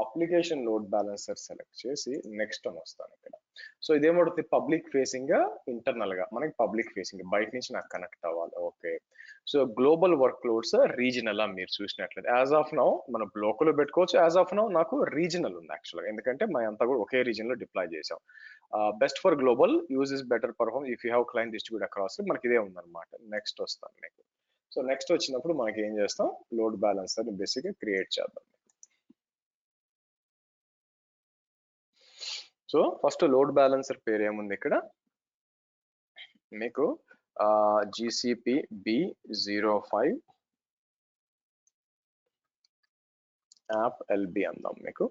Speaker 2: అప్లికేషన్ లోడ్ బ్యాలెన్సర్ సెలెక్ట్ చేసి నెక్స్ట్ అని వస్తాను ఇక్కడ. సో ఇదేమవుతుంది, పబ్లిక్ ఫేసింగ్ గా ఇంటర్నల్ గా మనకి పబ్లిక్ ఫేసింగ్ బయట నుంచి నాకు కనెక్ట్ అవ్వాలి. Okay, so global work loads regional మీరు చూసినట్లయితే యాజ్ ఆఫ్ నౌ మనం లోకల్ లో పెట్టుకోవచ్చు. యాజ్ ఆఫ్ నౌ నాకు రీజనల్ ఉంది యాక్చువల్గా, ఎందుకంటే మనం అంతా కూడా ఒకే రీజన్ లో డిప్లాయ్ చేసాం. Best for global use is better perform if you have client distribute across, మనకి ఇదే ఉందన్నమాట. నెక్స్ట్ వస్తాను మీకు. సో నెక్స్ట్ వచ్చినప్పుడు మనకి ఏం చేస్తాం, లోడ్ బ్యాలెన్సర్ బేసిక్ గా క్రియేట్ చేద్దాం. సో ఫస్ట్ లోడ్ బ్యాలెన్సర్ పేరు ఏముంది ఇక్కడ మీకు, GCP B05 యాప్ LB అందాం. మీకు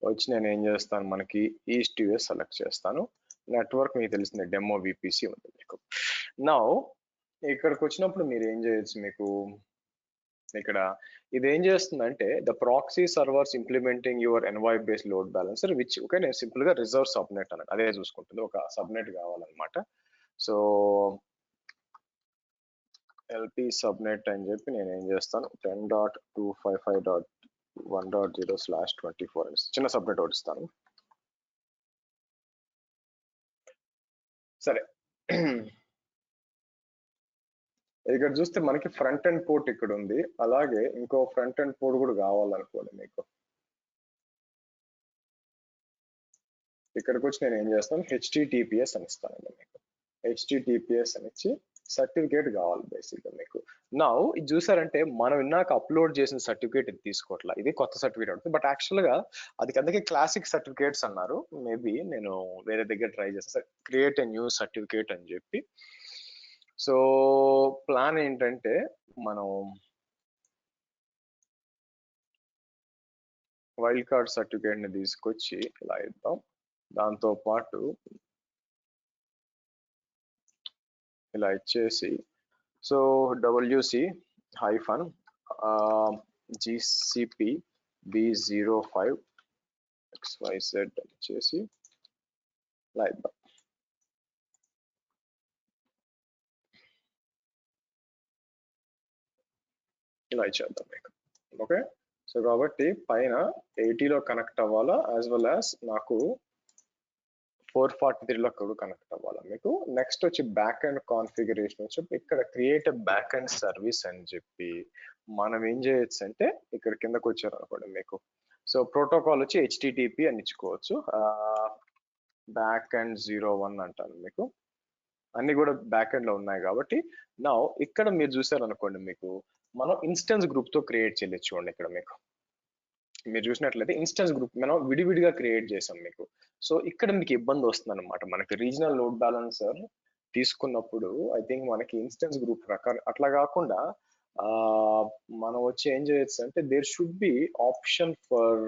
Speaker 2: వచ్చి నేను ఏం చేస్తాను, మనకి ఈస్ట్ యూఎస్ సెలెక్ట్ చేస్తాను. నెట్వర్క్ మీకు తెలిసింది డెమో VPC ఉంది మీకు. నౌ ఇక్కడికి వచ్చినప్పుడు మీరు ఏం చేయొచ్చు, మీకు ఇక్కడ ఇది ఏం చేస్తుందంటే the proxy servers implementing your NY based load balancer which, okay నేను సింపుల్ గా రిజర్వ్ సబ్నెట్ అన్నది అదే చూసుకుంటుంది. ఒక సబ్నెట్ కావాలన్నమాట. సో LP సబ్నెట్ అని చెప్పి నేను ఏం చేస్తాను, 10.255.1.0/24 చిన్న సబ్నెట్ ఒకటి ఇస్తాను. సరే, ఇక్కడ చూస్తే మనకి ఫ్రంట్ ఎండ్ పోర్ట్ ఇక్కడ ఉంది, అలాగే ఇంకో ఫ్రంట్ ఎండ్ పోర్ట్ కూడా కావాలనుకోండి మీకు. ఇక్కడికి వచ్చి నేను ఏం చేస్తాను, HTTPS అని ఇస్తానండి మీకు. HTTPS అని ఇచ్చి సర్టిఫికేట్ కావాలి బేసిక్ గా మీకు. నా ఇది చూసారంటే మనం ఇందాక అప్లోడ్ చేసిన సర్టిఫికేట్ ఇది తీసుకోవట్లా, ఇది కొత్త సర్టిఫికేట్ ఉంటుంది. బట్ యాక్చువల్ గా అది అందుకే క్లాసిక్ సర్టిఫికేట్స్ అన్నారు. మేబీ నేను వేరే దగ్గర ట్రై చేస్తాను, క్రియేట్ ఎ న్యూ సర్టిఫికేట్ అని చెప్పి. సో ప్లాన్ ఏంటంటే మనం వైల్డ్ కార్డ్ సర్టిఫికేట్ ని తీసుకొచ్చి ఇలా ఇద్దాం. దాంతో పాటు ఇలా ఇచ్చేసి, so WC hyphen GCP B05 XYZ ఇచ్చేసి ఇలా ఇద్దాం. ఇలా ఇచ్చేద్దాం మీకు. ఓకే, సో కాబట్టి పైన 80లో కనెక్ట్ అవ్వాలా, యాజ్ వెల్ యాజ్ నాకు 443లో కూడా కనెక్ట్ అవ్వాలా మీకు. నెక్స్ట్ వచ్చి బ్యాక్ అండ్ కాన్ఫిగరేషన్ వచ్చి ఇక్కడ క్రియేట్ బ్యాక్ అండ్ సర్వీస్ అని చెప్పి మనం ఏం చేయొచ్చు అంటే ఇక్కడ కిందకు వచ్చారు అనుకోండి మీకు. సో ప్రోటోకాల్ వచ్చి HTTP అని ఇచ్చుకోవచ్చు. బ్యాక్ అండ్ 01 అంటాను మీకు. అన్ని కూడా బ్యాక్ ఎండ్ లో ఉన్నాయి కాబట్టి నా ఇక్కడ మీరు చూసారు అనుకోండి మీకు, మనం ఇన్స్టెన్స్ గ్రూప్ తో క్రియేట్ చేయలేదు. చూడండి ఇక్కడ మీకు మీరు చూసినట్లయితే ఇన్స్టెన్స్ గ్రూప్ మనం విడివిడిగా క్రియేట్ చేసాం మీకు. సో ఇక్కడ మీకు ఇబ్బంది వస్తుంది అనమాట. మనకి రీజనల్ లోడ్ బ్యాలెన్సర్ తీసుకున్నప్పుడు ఐ థింక్ మనకి ఇన్స్టెన్స్ గ్రూప్ ప్రకారం అట్లా కాకుండా మనం వచ్చి ఏం చేయొచ్చు అంటే there should be option for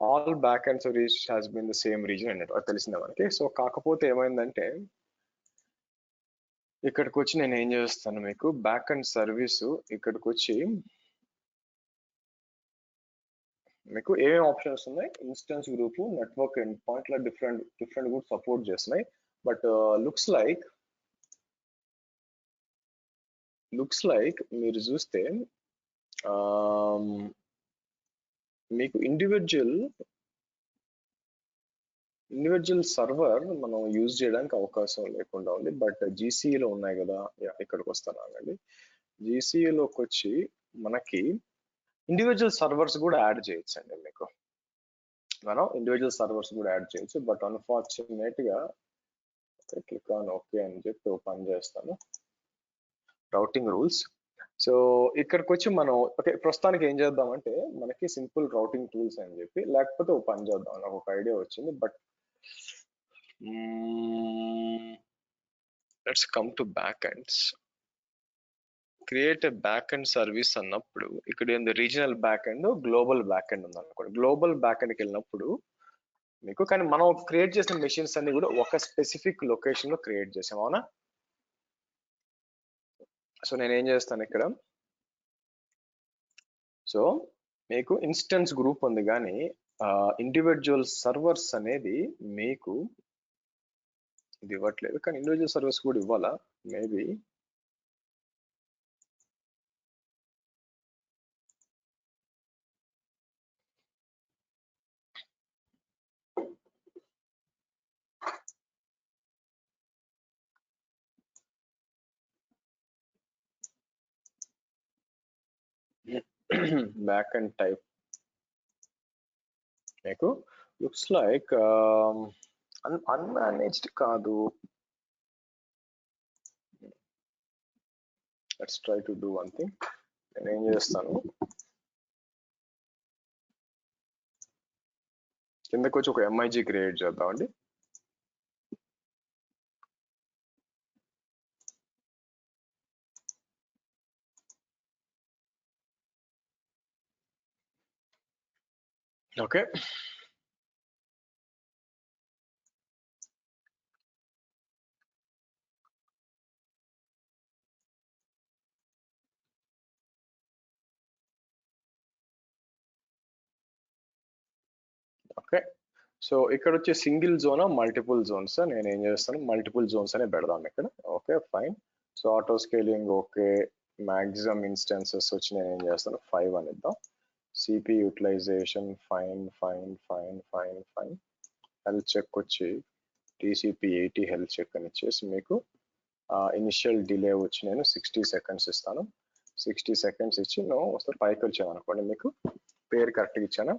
Speaker 2: all back and service has been the same region అన్నట్టు అది తెలిసిందే మనకి. సో కాకపోతే ఏమైందంటే ఇక్కడికి వచ్చి నేను ఏం చేస్తాను మీకు, బ్యాక్ అండ్ సర్వీస్ ఇక్కడికి వచ్చి మీకు ఏమేమి ఆప్షన్స్ ఉన్నాయి, instance group, network end point లా డిఫరెంట్ కూడా సపోర్ట్ చేస్తున్నాయి. బట్ లుక్స్ లైక్ మీరు చూస్తే మీకు ఇండివిజువల్ సర్వర్ మనం యూజ్ చేయడానికి అవకాశం లేకుండా ఉంది. బట్ GCEలో ఉన్నాయి కదా, ఇక్కడికి వస్తాను అండి. GCEలోకి వచ్చి మనకి ఇండివిజువల్ సర్వర్స్ కూడా యాడ్ చేయొచ్చు అండి మీకు. మనం ఇండివిజువల్ సర్వర్స్ కూడా యాడ్ చేయొచ్చు. బట్ అన్ఫార్చునేట్ గా క్లిక్ ఆన్ ఓకే అని చెప్పి ఓపెన్ చేస్తాను రౌటింగ్ రూల్స్. సో ఇక్కడికి వచ్చి మనం ఓకే ప్రస్తుతానికి ఏం చేద్దామంటే మనకి సింపుల్ రౌటింగ్ టూల్స్ అని చెప్పి, లేకపోతే ఓ పని చేద్దాం, నాకు ఒక ఐడియా వచ్చింది. But let's come to back ends. Create a back end service అన్నప్పుడు ఇక్కడ ఏంది, regional back end, global back end ఉంది అనుకోండి. గ్లోబల్ బ్యాక్ ఎండ్కి వెళ్ళినప్పుడు మీకు, కానీ మనం క్రియేట్ చేసిన మెషిన్స్ అన్ని కూడా ఒక స్పెసిఫిక్ లొకేషన్ లో క్రియేట్ చేసాం, అవునా? సో నేను ఏం చేస్తాను ఇక్కడ, సో మీకు ఇన్స్టెన్స్ గ్రూప్ ఉంది కానీ ఇండివిజువల్ సర్వర్స్ అనేది మీకు ఇది ఇవ్వట్లేదు, కానీ ఇండివిజువల్ సర్వీస్ కూడా ఇవ్వాలా మేబీ. బ్యాక్ అండ్ టైప్ మీకు లుక్స్ లైక్ అన్మేనేజ్డ్ కాదు. Let's try to do one thing. నేను ఏం చేస్తాను, కిందకి వచ్చి ఒక ఎంఐజీ క్రియేట్ చేద్దామండి. Okay, okay. సో ఇక్కడ వచ్చే సింగిల్ జోనా మల్టిపుల్ జోన్స్, నేను ఏం చేస్తాను మల్టిపుల్ జోన్స్ అనే పెడదాం ఇక్కడ. Okay fine. So auto scaling okay, maximum instances వచ్చి నేను ఏం చేస్తాను 5 అని ఇద్దాం. CP utilization fine fine fine fine fine. Health check వచ్చి టీసీపీ 80 హెల్త్ చెక్ అని ఇచ్చేసి మీకు ఇనిషియల్ డిలే వచ్చి నేను 60 సెకండ్స్ ఇస్తాను. 60 సెకండ్స్ ఇచ్చి నువ్వు ఒకసారి పైకి వచ్చాను అనుకోండి, మీకు పేరు కరెక్ట్గా ఇచ్చాను.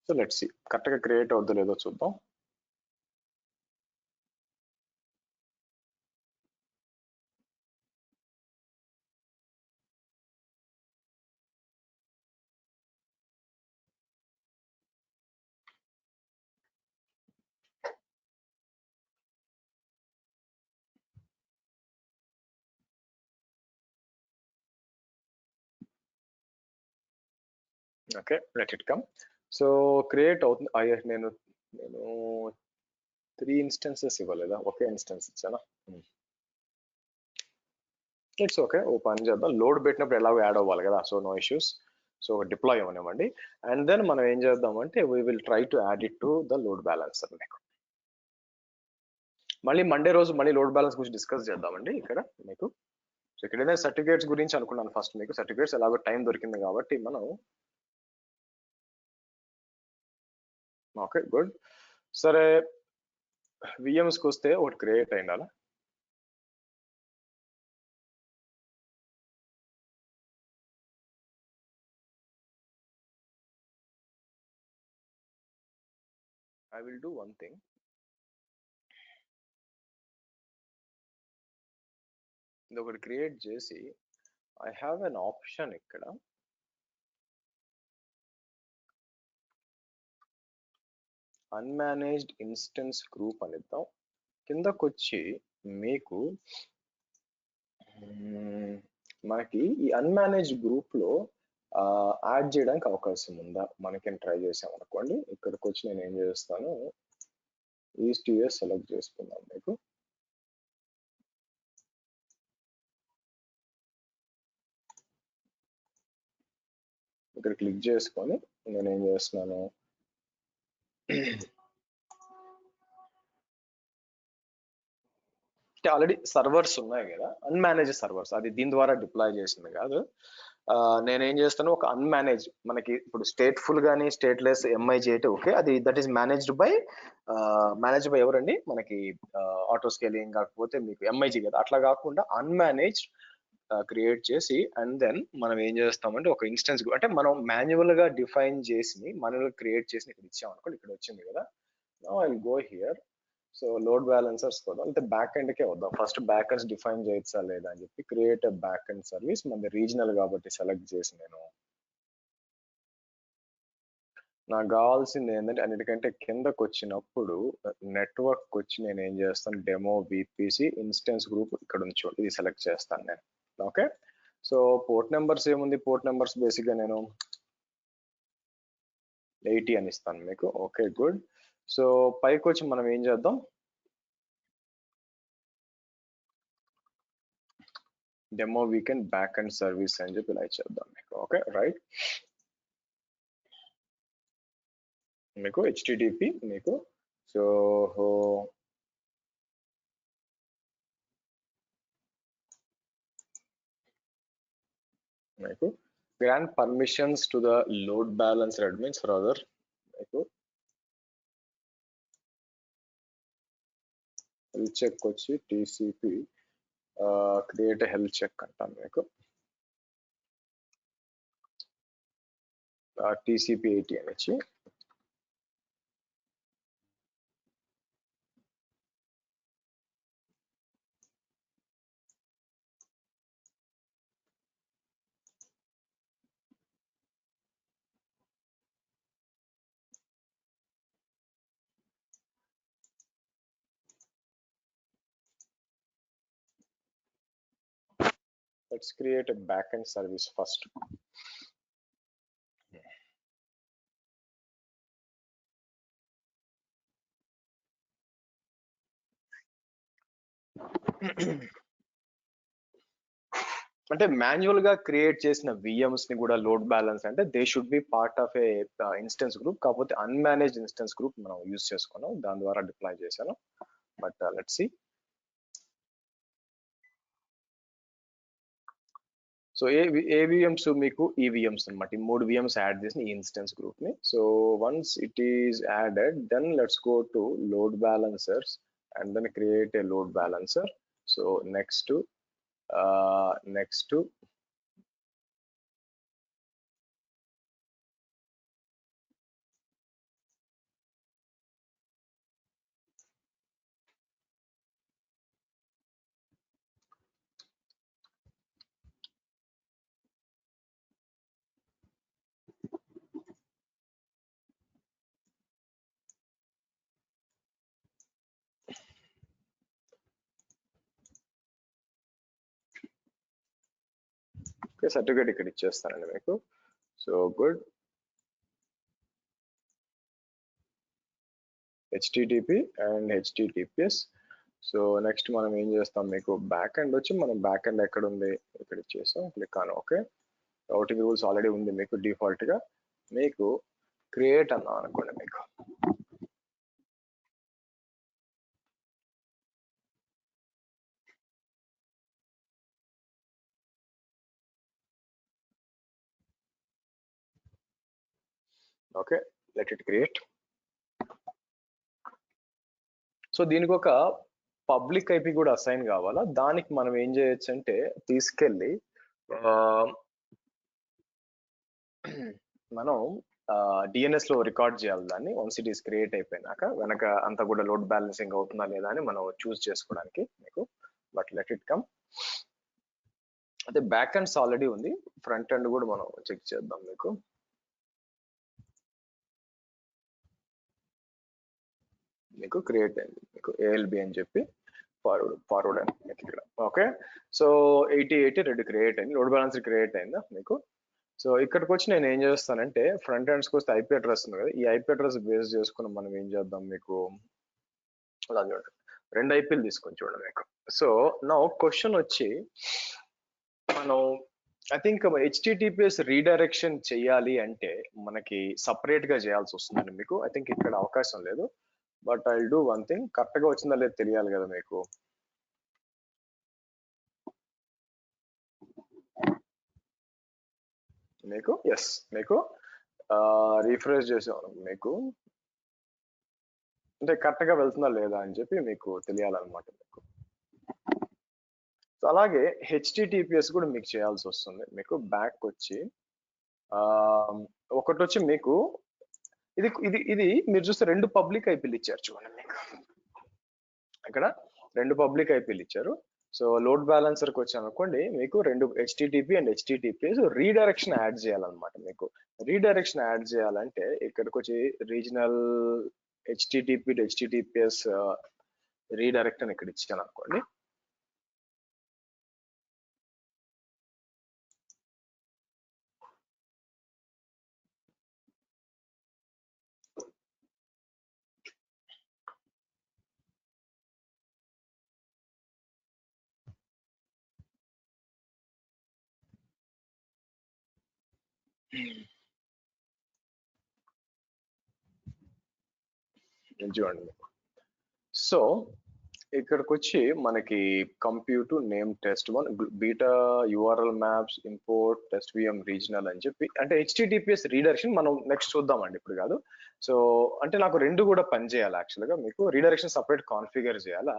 Speaker 2: సో లెట్స్ సి కరెక్ట్గా క్రియేట్ అవుద్దో లేదో చూద్దాం. Okay let it come. So create అవుతుంది. నేను 3 ఇన్స్టెన్సెస్ ఇవ్వలేదా, ఒకే ఇన్స్టెన్స్ ఇచ్చానా? ఇట్స్ ఓకే, ఓ పని చేద్దాం. లోడ్ పెట్టినప్పుడు ఎలాగో యాడ్ అవ్వాలి కదా, so no issues. So deploy అవ్వనివ్వండి. అండ్ దెన్ మనం ఏం చేద్దామంటే we will try to add it to the load balancer. మీకు మళ్ళీ మండే రోజు మళ్ళీ లోడ్ బ్యాలెన్స్ గురించి డిస్కస్ చేద్దామండి ఇక్కడ మీకు. సో ఇక్కడ ఏదైనా సర్టిఫికేట్స్ గురించి అనుకున్నాను ఫస్ట్. మీకు సర్టిఫికేట్స్ ఎలాగో టైం దొరికింది కాబట్టి మనం. Okay good. సరే విఎంస్కి వస్తే ఒకటి create అయిండాలా. I will do one thing. ఇది ఒకటి క్రియేట్ చేసి ఐ హ్యావ్ అన్ ఆప్షన్ ఇక్కడ. అన్మేనేజ్డ్ ఇన్స్టెన్స్ గ్రూప్ అని ఇద్దాం. కిందకు వచ్చి మీకు మనకి ఈ అన్మేనేజ్డ్ గ్రూప్ లో యాడ్ చేయడానికి అవకాశం ఉందా మనకి ట్రై చేసాం అనుకోండి. ఇక్కడికి వచ్చి నేను ఏం చేస్తాను, ఈస్ట్ యూఎస్ సెలెక్ట్ చేసుకుందాం. మీకు ఇక్కడ క్లిక్ చేసుకొని నేను ఏం చేస్తున్నాను, ఆల్రెడీ సర్వర్స్ ఉన్నాయి కదా అన్మేనేజ్ సర్వర్స్, అది దీని ద్వారా డిప్లాయ్ చేసింది కాదు. నేనేం చేస్తాను, ఒక అన్మేనేజ్ మనకి ఇప్పుడు స్టేట్ఫుల్ కానీ స్టేట్లెస్ ఎంఐజీ అయితే ఓకే, అది దట్ ఈస్ మేనేజ్డ్ బై ఎవరండి మనకి ఆటో స్కేలింగ్ కాకపోతే మీకు ఎంఐజీ కదా. అట్లా కాకుండా అన్మేనేజ్ క్రియేట్ చేసి అండ్ దెన్ మనం ఏం చేస్తామంటే ఒక ఇన్స్టెన్స్ అంటే మనం మాన్యువల్ గా డిఫైన్ చేసి మాన్యువల్ క్రియేట్ చేసి ఇక్కడ ఇచ్చామనుకోండి. ఇక్కడ వచ్చింది కదా. Now I will go here. So load balancers కూడా అంటే బ్యాక్ ఎండ్ కే వద్దాం. ఫస్ట్ బ్యాక్ ఎండ్స్ డిఫైన్ చేయొచ్చా లేదా అని చెప్పి క్రియేట్ బ్యాక్ ఎండ్ సర్వీస్. మన రీజనల్ కాబట్టి సెలెక్ట్ చేసి నేను నాకు కావాల్సింది ఏంటంటే అన్నిటికంటే కిందకు వచ్చినప్పుడు నెట్వర్క్ వచ్చి నేను ఏం చేస్తాను, డెమో విపిసి ఇన్స్టెన్స్ గ్రూప్ ఇక్కడ నుంచి ఇది సెలెక్ట్ చేస్తాను నేను. ఓకే. సో పోర్ట్ నెంబర్స్ ఏముంది, పోర్ట్ నెంబర్స్ బేసిక్గా నేను 80 అని ఇస్తాను మీకు. Okay good. సో పైకి వచ్చి మనం ఏం చేద్దాం, demo weekend back and service అని చెప్పి ఇలా ఇచ్చేద్దాం మీకు. ఓకే రైట్, మీకు హెచ్టిటిపి మీకు సో మీకు grant permissions to the load balancer admins rather మీకు హెల్త్ చెక్ వచ్చి టీసీపీ క్రియేట్ హెల్త్ చెక్ అంటాను మీకు టీసీపీ 80 అని ఇచ్చి let's create a backend service first. అంటే మాన్యువల్ గా క్రియేట్ చేసిన విఎమ్స్ ని కూడా లోడ్ బ్యాలెన్స్ అంటే they should be part of a instance group, కాకపోతే అన్మేనేజ్డ్ ఇన్స్టెన్స్ గ్రూప్ మనం యూజ్ చేసుకున్నాం, దాని ద్వారా డిప్లాయ్ చేశాను. But let's see. So a VMs మీకు ఈవిఎమ్స్ అనమాట, ఈ 3 విఎమ్స్ యాడ్ చేసిన ఈ ఇన్స్టెన్స్ గ్రూప్ ని. So once it is added then let's go to load balancers and then create a load balancer. So next certificate ఇక్కడ ఇచ్చేస్తానండి మీకు. So good, HTTP and HTTPS. So next మనం ఏం చేస్తాం, మీకు back end వచ్చి మనం back end ఎక్కడ ఉంది ఇక్కడ ఇచ్చేస్తాం, click on okay. Routing rules already ఉంది మీకు డిఫాల్ట్ గా. మీకు క్రియేట్ అన్నా అనుకోండి మీకు okay, let it create. So దీనికి ఒక పబ్లిక్ ఐపీ కూడా అసైన్ కావాలా, దానికి మనం ఏం చేయొచ్చు అంటే తీసుకెళ్ళి మనం డిఎన్ఎస్ లో రికార్డ్ చేయాలి దాన్ని. వన్స్ ఇట్ ఈస్ క్రియేట్ అయిపోయినాక వెనక అంతా కూడా లోడ్ బ్యాలెన్సింగ్ అవుతుందా లేదా అని మనం చూస్ చేసుకోవడానికి మీకు. But let it come. అయితే బ్యాక్ ఎండ్స్ ఆల్రెడీ ఉంది, ఫ్రంట్ ఎండ్ కూడా మనం చెక్ చేద్దాం మీకు. మీకు క్రియేట్ అయింది మీకు ఏఎల్బి అని చెప్పి ఫార్వర్డ్ అని మీకు ఇక్కడ. ఓకే, సో 80 రెండు క్రియేట్ అయింది, లోడ్ బ్యాలెన్స్ క్రియేట్ అయిందా మీకు. సో ఇక్కడికి వచ్చి నేను ఏం చేస్తానంటే ఫ్రంట్ ఎండ్స్కి వస్తే ఐపీ అడ్రస్ ఉంది కదా, ఈ ఐపీ అడ్రస్ బేస్ చేసుకుని మనం ఏం చేద్దాం మీకు, అలా చూడండి 2 ఐపీలు తీసుకొని చూడండి మీకు. సో నా క్వశ్చన్ వచ్చి మనం ఐ థింక్ హెచ్టిటిపిఎస్ రీడైరెక్షన్ చేయాలి అంటే మనకి సపరేట్ గా చేయాల్సి వస్తుందండి మీకు. ఐ థింక్ ఇక్కడ అవకాశం లేదు, but I will do one thing. Correct గా వచ్చిందా లేదు తెలియాలి కదా మీకు. మీకు ఎస్, మీకు రీఫ్రెష్ చేసాను మీకు, అంటే కరెక్ట్ గా వెళ్తుందా లేదా అని చెప్పి మీకు తెలియాలన్నమాట మీకు. సో అలాగే హెచ్టిటిపిఎస్ కూడా మీకు చేయాల్సి వస్తుంది మీకు. బ్యాక్ వచ్చి ఒకటి వచ్చి మీకు ఇది ఇది ఇది మీరు చూస్తే 2 పబ్లిక్ ఐపీలు ఇచ్చారు చూడండి మీకు. ఇక్కడ 2 పబ్లిక్ ఐపీలు ఇచ్చారు. సో లోడ్ బ్యాలెన్సర్ కి వచ్చాను అనుకోండి మీకు 2 HTTP and HTTPS redirection add చేయాలన్నమాట మీకు. రీడైరెక్షన్ యాడ్ చేయాలంటే ఇక్కడికి వచ్చి రీజనల్ హెచ్టిటిపి హెచ్టిటిపిఎస్ రీడైరెక్ట్ అని ఇక్కడ ఇచ్చాను అనుకోండి. చూడండి. సో ఇక్కడికి వచ్చి మనకి compute name test1 beta URL maps import test VM regional అని చెప్పి అంటే హెచ్టిటిపిఎస్ రీడైరెక్షన్ మనం నెక్స్ట్ చూద్దామండి, ఇప్పుడు కాదు. సో అంటే నాకు రెండు కూడా పనిచేయాలి యాక్చువల్గా, మీకు రీడైరెక్షన్ సపరేట్ కాన్ఫిగర్ చేయాలా.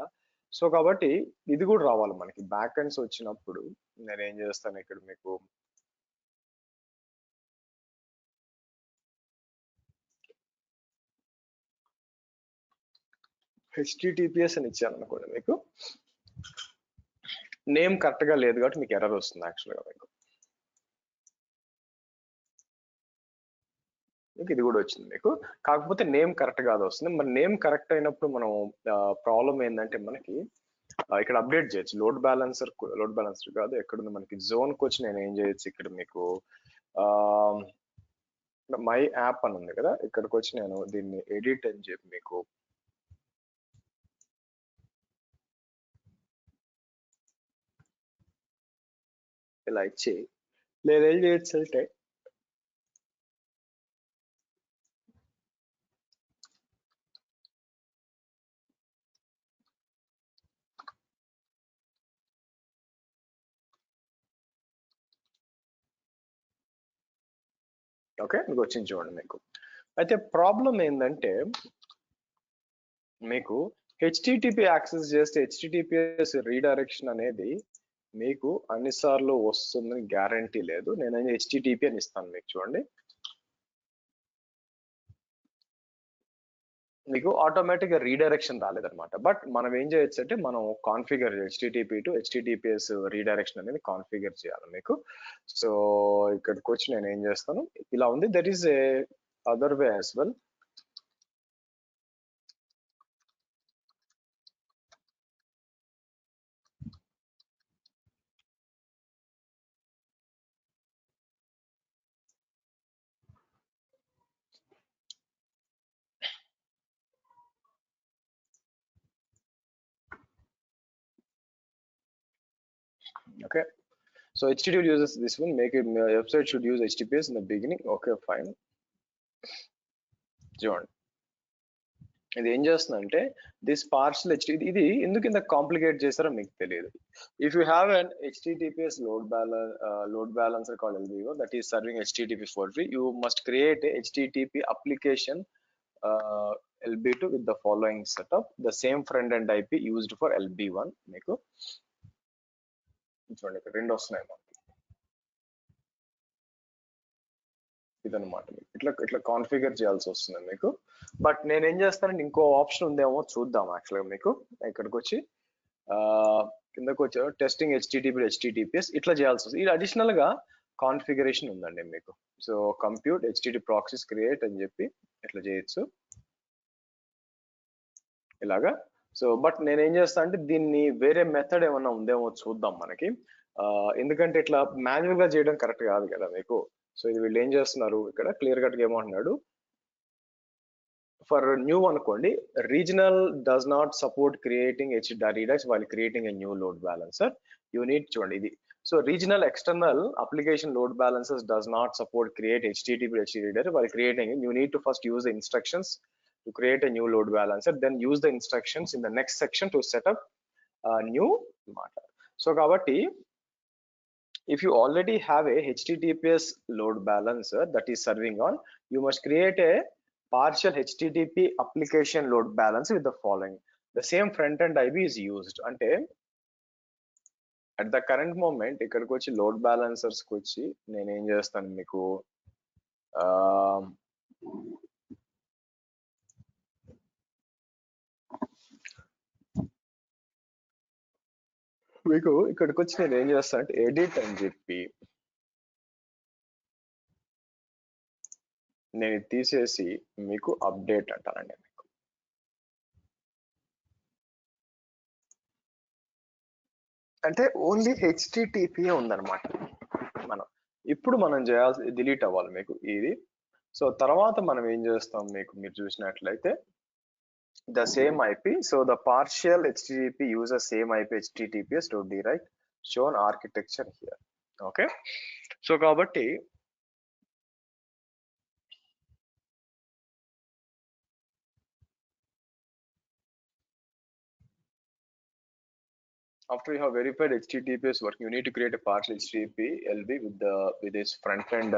Speaker 2: సో కాబట్టి ఇది కూడా రావాలి మనకి బ్యాక్ ఎండ్స్ వచ్చినప్పుడు. నేను ఏం చేస్తాను ఇక్కడ మీకు హెచ్టిటిపిఎస్ అని ఇచ్చాను అనుకోండి, మీకు నేమ్ కరెక్ట్ గా లేదు కాబట్టి మీకు ఎర్రర్ వస్తుంది యాక్చువల్గా. మీకు ఇది కూడా వచ్చింది మీకు, కాకపోతే నేమ్ కరెక్ట్ కాదు వస్తుంది. మరి నేమ్ కరెక్ట్ అయినప్పుడు మనం ప్రాబ్లం ఏంటంటే మనకి ఇక్కడ అప్డేట్ చేయొచ్చు. లోడ్ బ్యాలెన్సర్ కాదు, ఎక్కడుంది మనకి జోన్కి వచ్చి నేను ఏం చేయొచ్చు ఇక్కడ మీకు మై యాప్ అని ఉంది కదా, ఇక్కడికి వచ్చి నేను దీన్ని ఎడిట్ అని చెప్పి మీకు ఇలా ఇచ్చి లేదా ఏం చేయొచ్చు అంటే ఓకే మీకు వచ్చింది చూడండి. మీకు అయితే ప్రాబ్లం ఏంటంటే మీకు హెచ్టిటిపి యాక్సెస్ చేస్తే హెచ్టిటిపిఎస్ రీడైరెక్షన్ అనేది మీకు అన్నిసార్లు వస్తుందని గ్యారంటీ లేదు. నేను హెచ్టిటిపి అని ఇస్తాను మీకు. చూడండి, మీకు ఆటోమేటిక్ గా రీడైరెక్షన్ రాలేదన్నమాట. బట్ మనం ఏం చేయొచ్చు అంటే మనం configure HTTP to HTTPS redirection అనేది కాన్ఫిగర్ చేయాలి మీకు. సో ఇక్కడికి వచ్చి నేను ఏం చేస్తాను, ఇలా ఉంది. That is a other way as well. Okay, so HTTP uses this one, make it website should use HTTPS in the beginning. Okay, fine. చూడండి, ఇది ఏం చేస్తుందంటే దిస్ పార్షల్ ఇది ఎందుకు ఇంత కాంప్లికేట్ చేస్తారో మీకు తెలియదు. If you have an HTTPS load balancer called LBO that is serving HTTP for free, you must create a HTTP application LB2 with the following setup. The same front end IP used for LB1. మీకు చూడండి ఇక్కడ రెండు వస్తున్నాయి మనకి, ఇదన్నమాట. ఇట్లా configure చేయాల్సి వస్తుంది మీకు. బట్ నేను ఏం చేస్తానంటే ఇంకో ఆప్షన్ ఉందేమో చూద్దాం యాక్చువల్గా. మీకు ఇక్కడికి వచ్చి కిందకు వచ్చి టెస్టింగ్ హెచ్టిటిపిఎస్ ఇట్లా చేయాల్సి వస్తుంది. ఇది అడిషనల్ గా కాన్ఫిగరేషన్ ఉందండి మీకు. So compute HTT proxies create అని చెప్పి ఇట్లా చేయొచ్చు ఇలాగా. సో బట్ నేను ఏం చేస్తా అంటే దీన్ని వేరే మెథడ్ ఏమన్నా ఉందేమో చూద్దాం మనకి. ఎందుకంటే ఇట్లా మాన్యువల్ గా చేయడం కరెక్ట్ కాదు కదా మీకు. సో ఇది వీళ్ళు ఏం చేస్తున్నారు ఇక్కడ క్లియర్ కట్ గా ఏమంటున్నాడు, ఫర్ న్యూ అనుకోండి, regional does not support creating HDREDAX while creating a new load balancer. You need చూడండి ఇది. So regional external application load balancers does not support create HTTP HDREDAX while creating it. You need to first use the instructions to create a new load balancer, then use the instructions in the next section to set up a new matter. So కాబట్టి if you already have a HTTPS load balancer that is serving on, you must create a partial HTTP application load balancer with the following. The same front end IP is used. అంటే at the current moment ఇక్కడికి వచ్చి load balancers కి వచ్చి నేను ఏం చేస్తాను మీకు, మీకు ఇక్కడికి వచ్చి నేను ఏం చేస్తాను అంటే ఎడిట్ అని చెప్పి నేను తీసేసి మీకు అప్డేట్ అంటానండి. మీకు అంటే ఓన్లీ హెచ్టిటిపి ఉందన్నమాట. మనం ఇప్పుడు మనం చేయాల్సి డిలీట్ అవ్వాలి మీకు ఇది. సో తర్వాత మనం ఏం చేస్తాం మీకు, మీరు చూసినట్లయితే the same IP. So the partial HTTP uses same IP HTTPS to rewrite shown architecture here. Okay, so కాబట్టి after you have verified HTTPS work, you need to create a partial HTTP LB with this front end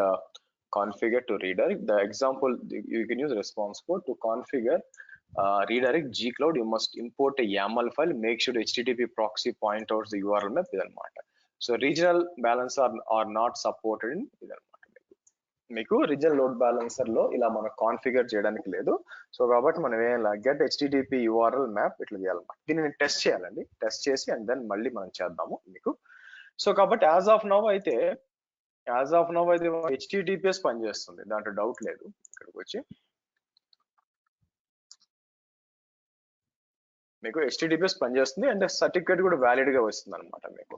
Speaker 2: configure to redirect. The example you can use response code to configure redirect Gcloud. You must import a YAML file. Make sure HTTP proxy point out the URL map ఇదన్నమాట. So regional balancer are not supported in ఇదన్నమాట. మీకు regional load balancer లో ఇలా మనం configure చేయడానికి లేదు. So కాబట్టి మనం ఏం గెట్ హెచ్టిటిపి యూఆర్ఎల్ మ్యాప్ ఇట్లా చేయాలన్నమాట. దీన్ని టెస్ట్ చేయాలండి. టెస్ట్ చేసి అండ్ దెన్ మళ్ళీ మనం చేద్దాము మీకు. సో కాబట్టి యాజ్ ఆఫ్ నౌ అయితే హెచ్టిటిపిఎస్ పనిచేస్తుంది, దాంట్లో డౌట్ లేదు. ఇక్కడికి వచ్చి మీకు హెచ్టిటిపిఎస్ పనిచేస్తుంది అండ్ సర్టిఫికేట్ కూడా వ్యాలిడ్ గా వస్తుంది అనమాట మీకు.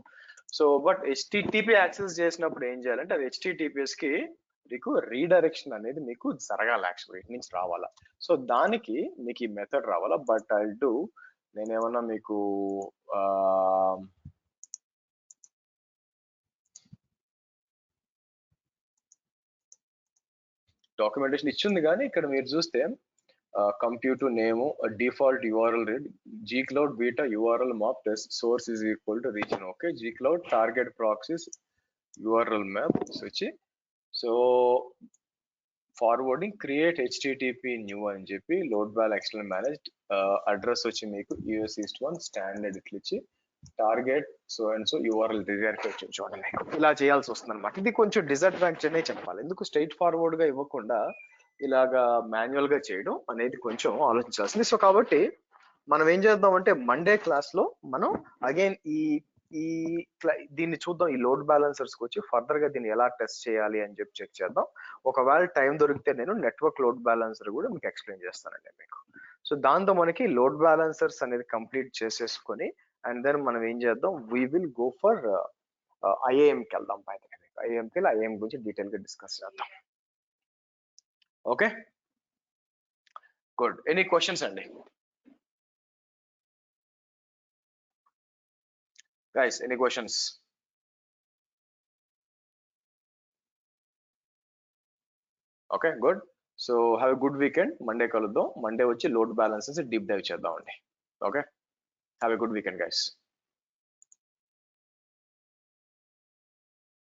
Speaker 2: సో బట్ హెచ్టిటిపి యాక్సెస్ చేసినప్పుడు ఏం చేయాలంటే అది హెచ్టిటిపిఎస్ కి మీకు రీడైరెక్షన్ అనేది మీకు జరగాలి, యాక్చువల్గా ఇటు నుంచి రావాలా. సో దానికి మీకు ఈ మెథడ్ రావాలా. బట్ ఐ డూ నేనేమన్నా మీకు డాక్యుమెంటేషన్ ఇచ్చింది, కానీ ఇక్కడ మీరు చూస్తే compute name default URL read Gcloud beta URL map test source is equal to region. Okay, Gcloud target proxies URL map switch. So forwarding create HTTP new అని చెప్పి load bal external managed address వచ్చి మీకు US East 1 standard ఇట్లా ఇచ్చి target so and so URL redirect వచ్చి చూడండి ఇలా చేయాల్సి వస్తుంది అనమాట. ఇది కొంచెం డిసడ్వాంటేజ్ అనే చెప్పాలి. ఎందుకు స్ట్రైట్ ఫార్వర్డ్ గా ఇవ్వకుండా ఇలాగా మాన్యువల్ గా చేయడం అనేది కొంచెం ఆలోచించాల్సింది. సో కాబట్టి మనం ఏం చేద్దాం అంటే మండే క్లాస్ లో మనం అగైన్ ఈ దీన్ని చూద్దాం. ఈ లోడ్ బ్యాలెన్సర్స్ వచ్చి ఫర్దర్ గా దీన్ని ఎలా టెస్ట్ చేయాలి అని చెప్పి చెక్ చేద్దాం. ఒకవేళ టైం దొరికితే నేను నెట్వర్క్ లోడ్ బ్యాలెన్సర్ కూడా మీకు ఎక్స్ప్లెయిన్ చేస్తానండి మీకు. సో దాంతో మనకి లోడ్ బ్యాలెన్సర్స్ అనేది కంప్లీట్ చేసేసుకొని అండ్ దెన్ మనం ఏం చేద్దాం, వీ విల్ గో ఫర్ ఐఏఎంకి వెళ్దాం. ఐఏఎంకి వెళ్ళి ఐఏఎం గురించి డీటెయిల్ గా డిస్కస్ చేద్దాం. Okay, good. ఎనీ క్వశ్చన్స్ అండి guys? Any questions? Okay, good. So have a good weekend. Monday కలుద్దాం. మండే వచ్చి లోడ్ బ్యాలెన్సెస్ డీప్ డైవ్ చేద్దాం అండి. Okay, have a good weekend guys.